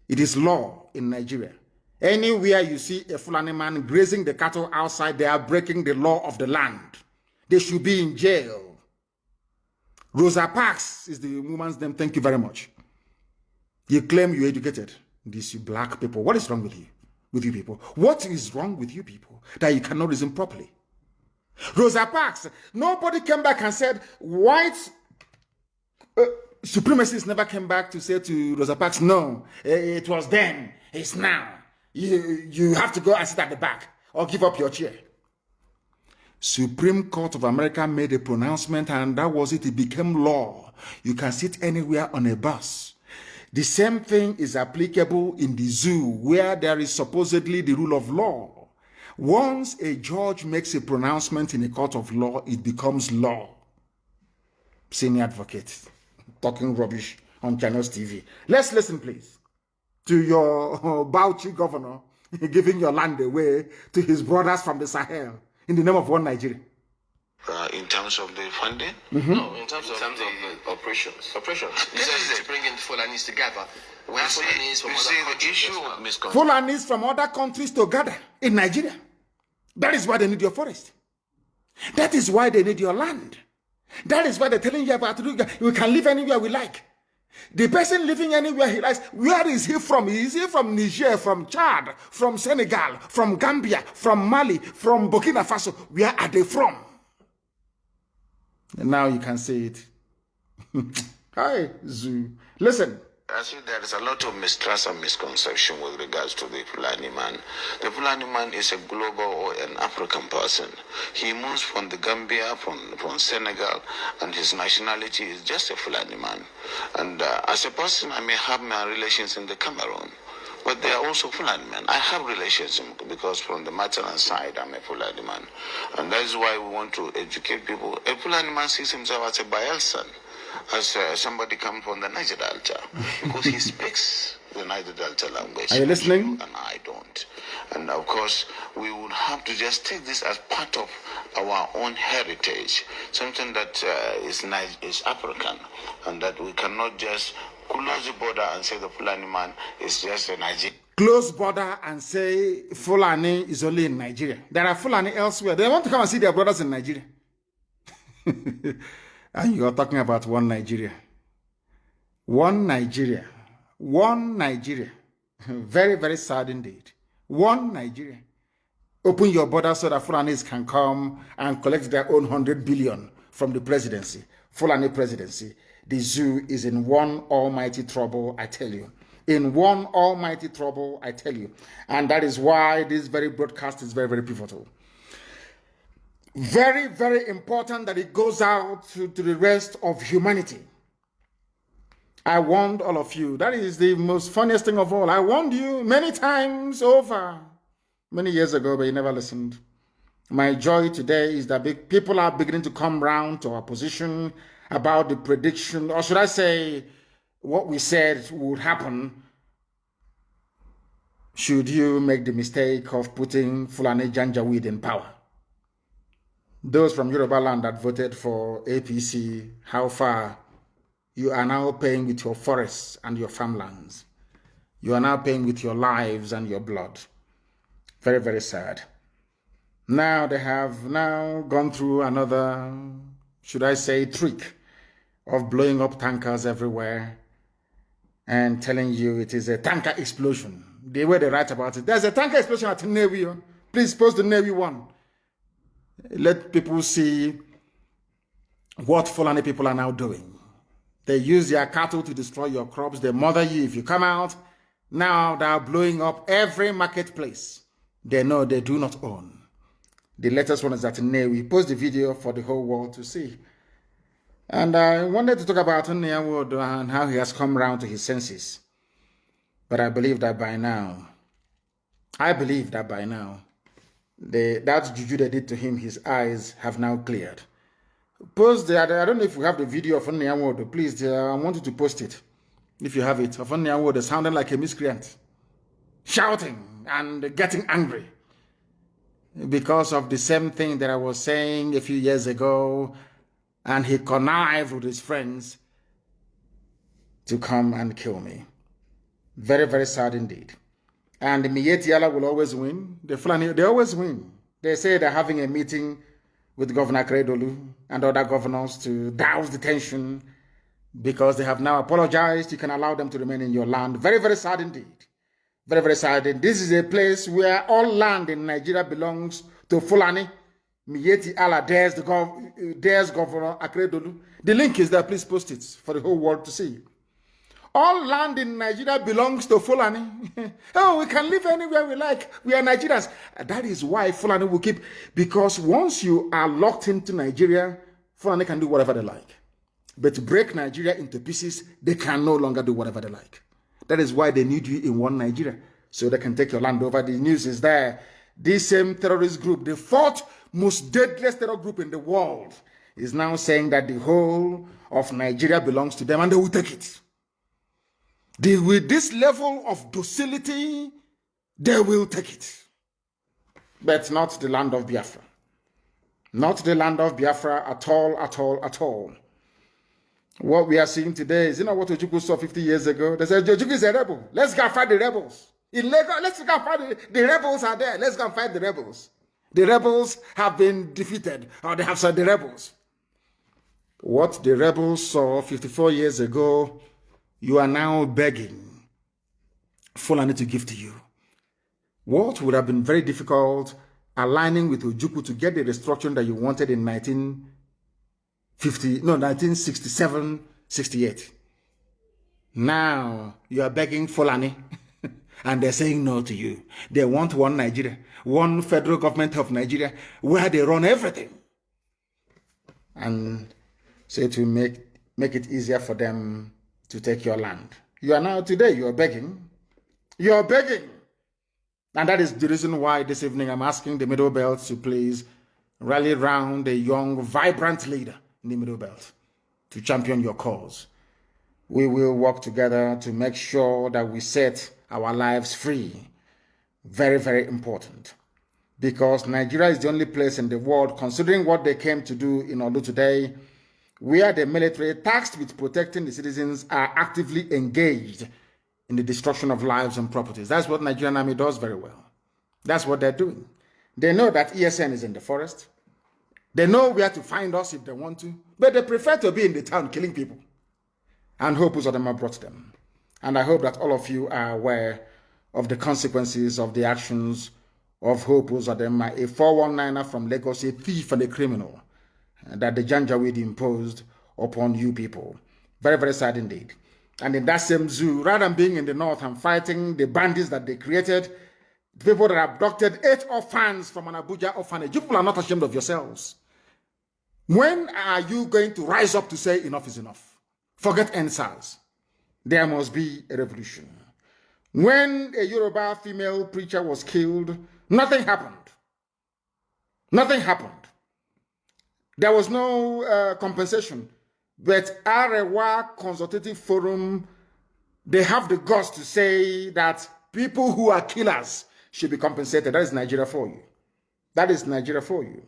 It is law in Nigeria. Anywhere you see a Fulani man grazing the cattle outside, they are breaking the law of the land. They should be in jail. Rosa Parks is the woman's name. Thank you very much. You claim you're educated. These black people. What is wrong with you? With you people? What is wrong with you people that you cannot reason properly? Rosa Parks. Nobody came back and said white supremacists never came back to say to Rosa Parks, no, it was then, it's now. You have to go and sit at the back or give up your chair. Supreme Court of America made a pronouncement and that was it. It became law. You can sit anywhere on a bus. The same thing is applicable in the zoo where there is supposedly the rule of law. Once a judge makes a pronouncement in a court of law, it becomes law. Senior advocate talking rubbish on Channels TV. Let's listen, please, to your Bauchi governor giving your land away to his brothers from the Sahel. In the name of one Nigeria. In terms of the funding? No, in terms of the operations. This is to bring in Fulanis together. We have Fulanis from other countries. Fulanis from other countries together in Nigeria. That is why they need your forest. That is why they need your land. That is why they're telling you about we can live anywhere we like. The person living anywhere he likes, where is he from? Is he from Niger, from Chad, from Senegal, from Gambia, from Mali, from Burkina Faso? Where are they from? And now you can say it. Hi, Zoo. Listen. I see there is a lot of mistrust and misconception with regards to the Fulani man. The Fulani man is a global or an African person. He moves from the Gambia, from Senegal, and his nationality is just a Fulani man. And as a person, I may have my relations in the Cameroon, but they are also Fulani men. I have relations because from the maternal side, I'm a Fulani man. And that is why we want to educate people. A Fulani man sees himself as a Bayelsan. As somebody come from the Naija Delta, because he speaks the Naija Delta language. Are you listening? And I don't. And of course, we would have to just take this as part of our own heritage, something that is African, and that we cannot just close the border and say the Fulani man is just a Nigerian. Close border and say Fulani is only in Nigeria. There are Fulani elsewhere. They want to come and see their brothers in Nigeria. And you're talking about one Nigeria. One Nigeria. One Nigeria. Very, very sad indeed. One Nigeria. Open your border so that Fulanis can come and collect their own 100 billion from the presidency. Fulani presidency. The zoo is in one almighty trouble, I tell you. In one almighty trouble, I tell you. And that is why this very broadcast is very, very pivotal. Very, very important that it goes out to the rest of humanity. I warned all of you. That is the most funniest thing of all. I warned you many times over. many years ago, but you never listened. My joy today is that people are beginning to come round to our position about the prediction, or should I say, what we said would happen should you make the mistake of putting Fulani Janjaweed in power. Those from Yoruba land that voted for APC, how far you are now paying with your forests and your farmlands. You are now paying with your lives and your blood. Very, very sad. Now they have now gone through another, should I say, trick of blowing up tankers everywhere and telling you it is a tanker explosion. The way they write about it, there's a tanker explosion at Navy. Please post the Navy one. Let people see what Fulani people are now doing. They use their cattle to destroy your crops. They murder you if you come out. Now they are blowing up every marketplace they know they do not own. The latest one is at Navy. Post the video for the whole world to see. And I wanted to talk about Nnewi and how he has come round to his senses. But I believe that by now, that juju they did to him, his eyes have now cleared. Post the, I don't know if we have the video of Nnewi, please, I want you to post it. If you have it, of Nnewi sounding like a miscreant, shouting and getting angry because of the same thing that I was saying a few years ago, and he connived with his friends to come and kill me. Very, very sad indeed. And the Miyetti Allah will always win. The Fulani, they always win. They say they're having a meeting with Governor Kredolu and other governors to douse the tension because they have now apologized. You can allow them to remain in your land. Very, very sad indeed. Very, very sad. And this is a place where all land in Nigeria belongs to Fulani. Miyetti Allah dares Governor Akredolu. The link is there. Please post it for the whole world to see. All land in Nigeria belongs to Fulani. Oh, we can live anywhere we like. We are Nigerians. That is why Fulani will keep, because once you are locked into Nigeria, Fulani can do whatever they like. But to break Nigeria into pieces, they can no longer do whatever they like. That is why they need you in one Nigeria, so they can take your land over. The news is there. This same terrorist group, the fourth most deadliest terror group in the world, is now saying that the whole of Nigeria belongs to them and they will take it. With this level of docility, they will take it. But not the land of Biafra. Not the land of Biafra at all, at all, at all. What we are seeing today is, you know what Ojukwu saw 50 years ago? They said, Ojukwu is a rebel. Let's go fight the rebels. In Lagos, let's go fight the rebels are there. Let's go fight the rebels. The rebels have been defeated, or they have said the rebels. What the rebels saw 54 years ago, you are now begging Fulani to give to you. What would have been very difficult, aligning with Ojukwu to get the restructuring that you wanted in 1967, 68. Now you are begging Fulani and they're saying no to you. They want one Nigeria, one federal government of Nigeria where they run everything. And say to make it easier for them to take your land. You are now today, you are begging. You are begging. And that is the reason why this evening I'm asking the Middle Belt to please rally round a young, vibrant leader in the Middle Belt to champion your cause. We will work together to make sure that we set our lives free. Very, very important. Because Nigeria is the only place in the world, considering what they came to do in Olu today, where the military, tasked with protecting the citizens, are actively engaged in the destruction of lives and properties. That's what Nigerian army does very well. That's what they're doing. They know that ESN is in the forest. They know where to find us if they want to, but they prefer to be in the town killing people. And hope Uzodinma brought them. And I hope that all of you are aware of the consequences of the actions of Hope Uzodinma, a 419er from Lagos, a thief and a criminal, that the Janjaweed imposed upon you people. Very, very sad indeed. And in that same zoo, rather than being in the north and fighting the bandits that they created, the people that abducted 8 orphans from an Abuja orphanage, you people are not ashamed of yourselves. When are you going to rise up to say enough is enough? Forget NSAS. There must be a revolution. When a Yoruba female preacher was killed, Nothing happened. Nothing happened. There was no compensation. But Arewa Consultative Forum, they have the guts to say that people who are killers should be compensated. That is Nigeria for you. That is Nigeria for you.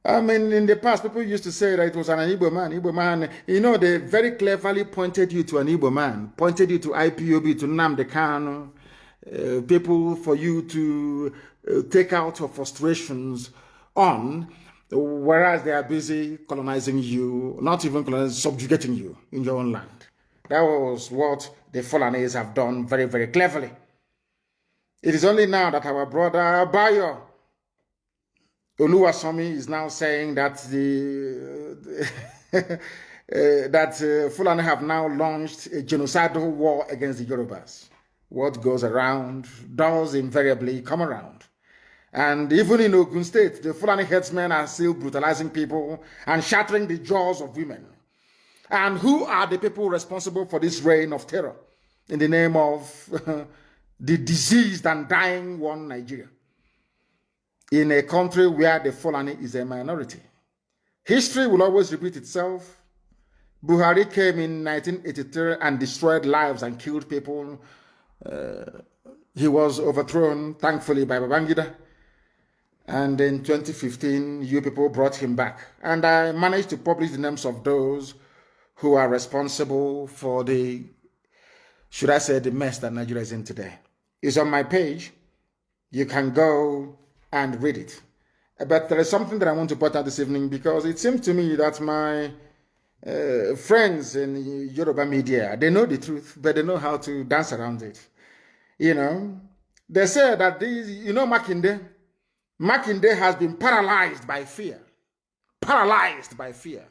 I mean, in the past, people used to say that it was an Igbo man. Igbo man, you know, they very cleverly pointed you to an Igbo man, pointed you to IPOB, to Nnamdi Kanu, people for you to take out your frustrations on, whereas they are busy colonizing you, not even colonizing, subjugating you in your own land. That was what the Fulanis have done very, very cleverly. It is only now that our brother Bayo Oluwasomi is now saying that Fulani have now launched a genocidal war against the Yorubas. What goes around does invariably come around. And even in Ogun State, the Fulani headsmen are still brutalizing people and shattering the jaws of women. And who are the people responsible for this reign of terror in the name of the diseased and dying one Nigeria? In a country where the Fulani is a minority. History will always repeat itself. Buhari came in 1983 and destroyed lives and killed people. He was overthrown, thankfully, by Babangida. And in 2015, you people brought him back. And I managed to publish the names of those who are responsible for the, should I say, the mess that Nigeria is in today. It's on my page. You can go and read it. But there is something that I want to point out this evening, because it seems to me that my friends in Yoruba media, they know the truth, but they know how to dance around it. You know, they say that these, you know, Makinde has been paralyzed by fear. Paralyzed by fear.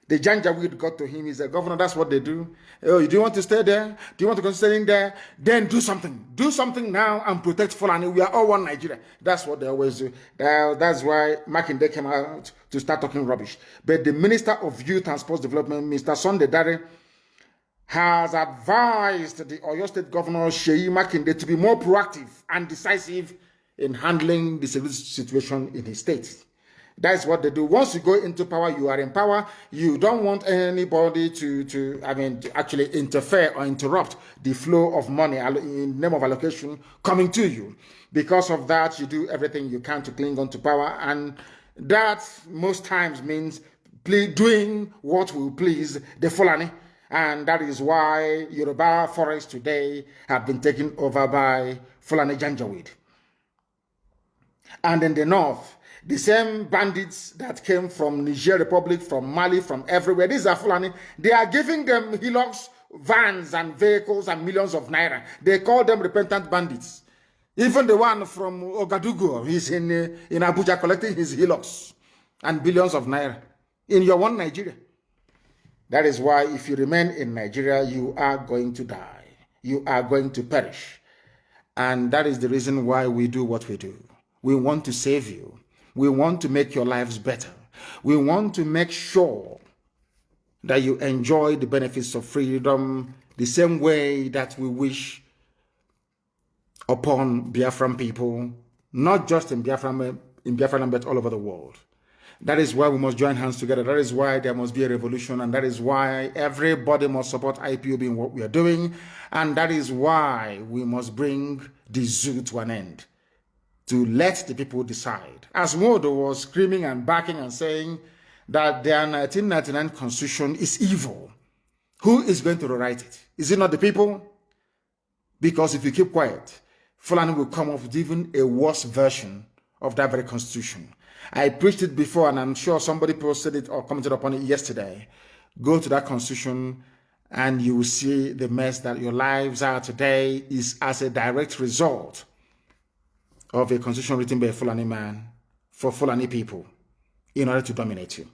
The Janjaweed got to him. He's a governor. That's what they do. Oh, do you want to stay there? Do you want to continue staying there? Then do something. Do something now and protect Fulani. We are all one Nigeria. That's what they always do. That's why Makinde came out to start talking rubbish. But the Minister of Youth and Sports Development, Mr. Sunday Dare, has advised the Oyo State Governor, Sheyi Makinde, to be more proactive and decisive in handling the situation in his state. That's what they do. Once you go into power, you are in power. You don't want anybody to actually interfere or interrupt the flow of money in name of allocation coming to you. Because of that, you do everything you can to cling on to power. And that most times means doing what will please the Fulani. And that is why Yoruba forests today have been taken over by Fulani Janjaweed. And in the north, the same bandits that came from Niger Republic, from Mali, from everywhere, these are Fulani, they are giving them Hilux, vans and vehicles and millions of naira. They call them repentant bandits. Even the one from Ouagadougou, he's in Abuja collecting his Hilux and billions of naira in your one Nigeria. That is why if you remain in Nigeria, you are going to die. You are going to perish. And that is the reason why we do what we do. We want to save you. We want to make your lives better. We want to make sure that you enjoy the benefits of freedom the same way that we wish upon Biafran people, not just in Biafran but all over the world. That is why we must join hands together. That is why there must be a revolution, and that is why everybody must support IPOB in what we are doing, and that is why we must bring the zoo to an end, to let the people decide. As Modo was screaming and barking and saying that their 1999 constitution is evil, who is going to rewrite it? Is it not the people? Because if you keep quiet, Fulani will come up with even a worse version of that very constitution. I preached it before, and I'm sure somebody posted it or commented upon it yesterday. Go to that constitution and you will see the mess that your lives are today is as a direct result of a constitution written by a Fulani man for Fulani people in order to dominate you.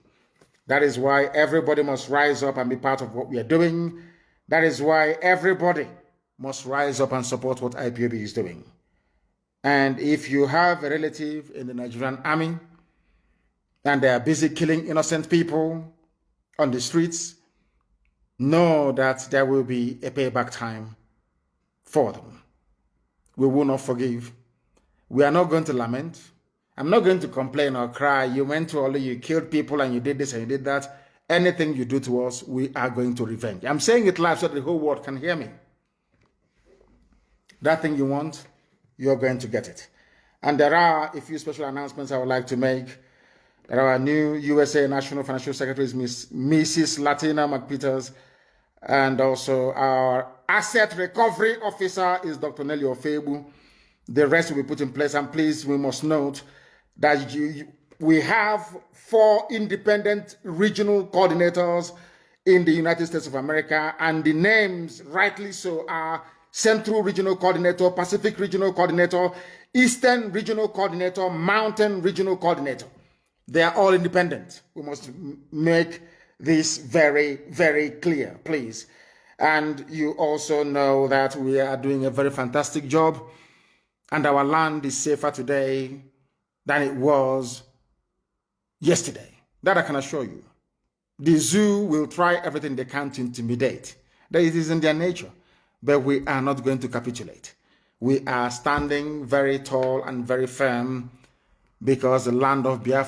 That is why everybody must rise up and be part of what we are doing. That is why everybody must rise up and support what IPOB is doing. And if you have a relative in the Nigerian army and they are busy killing innocent people on the streets, know that there will be a payback time for them. we will not forgive. We are not going to lament. I'm not going to complain or cry. You went to Olu, you killed people, and you did this and you did that. Anything you do to us, we are going to revenge. I'm saying it live so that the whole world can hear me. That thing you want, you're going to get it. And there are a few special announcements I would like to make. There are new USA National Financial Secretaries, Mrs. Latina McPeters, and also our Asset Recovery Officer is Dr. Nelly Ofebu. The rest will be put in place. And please, we must note that we have 4 independent regional coordinators in the United States of America, and the names, rightly so, are Central Regional Coordinator, Pacific Regional Coordinator, Eastern Regional Coordinator, Mountain Regional Coordinator. They are all independent. We must make this very, very clear, please. And you also know that we are doing a very fantastic job, and our land is safer today than it was yesterday. That I can assure you. The zoo will try everything they can to intimidate. That it is in their nature. But we are not going to capitulate. We are standing very tall and very firm, because the land of Biafra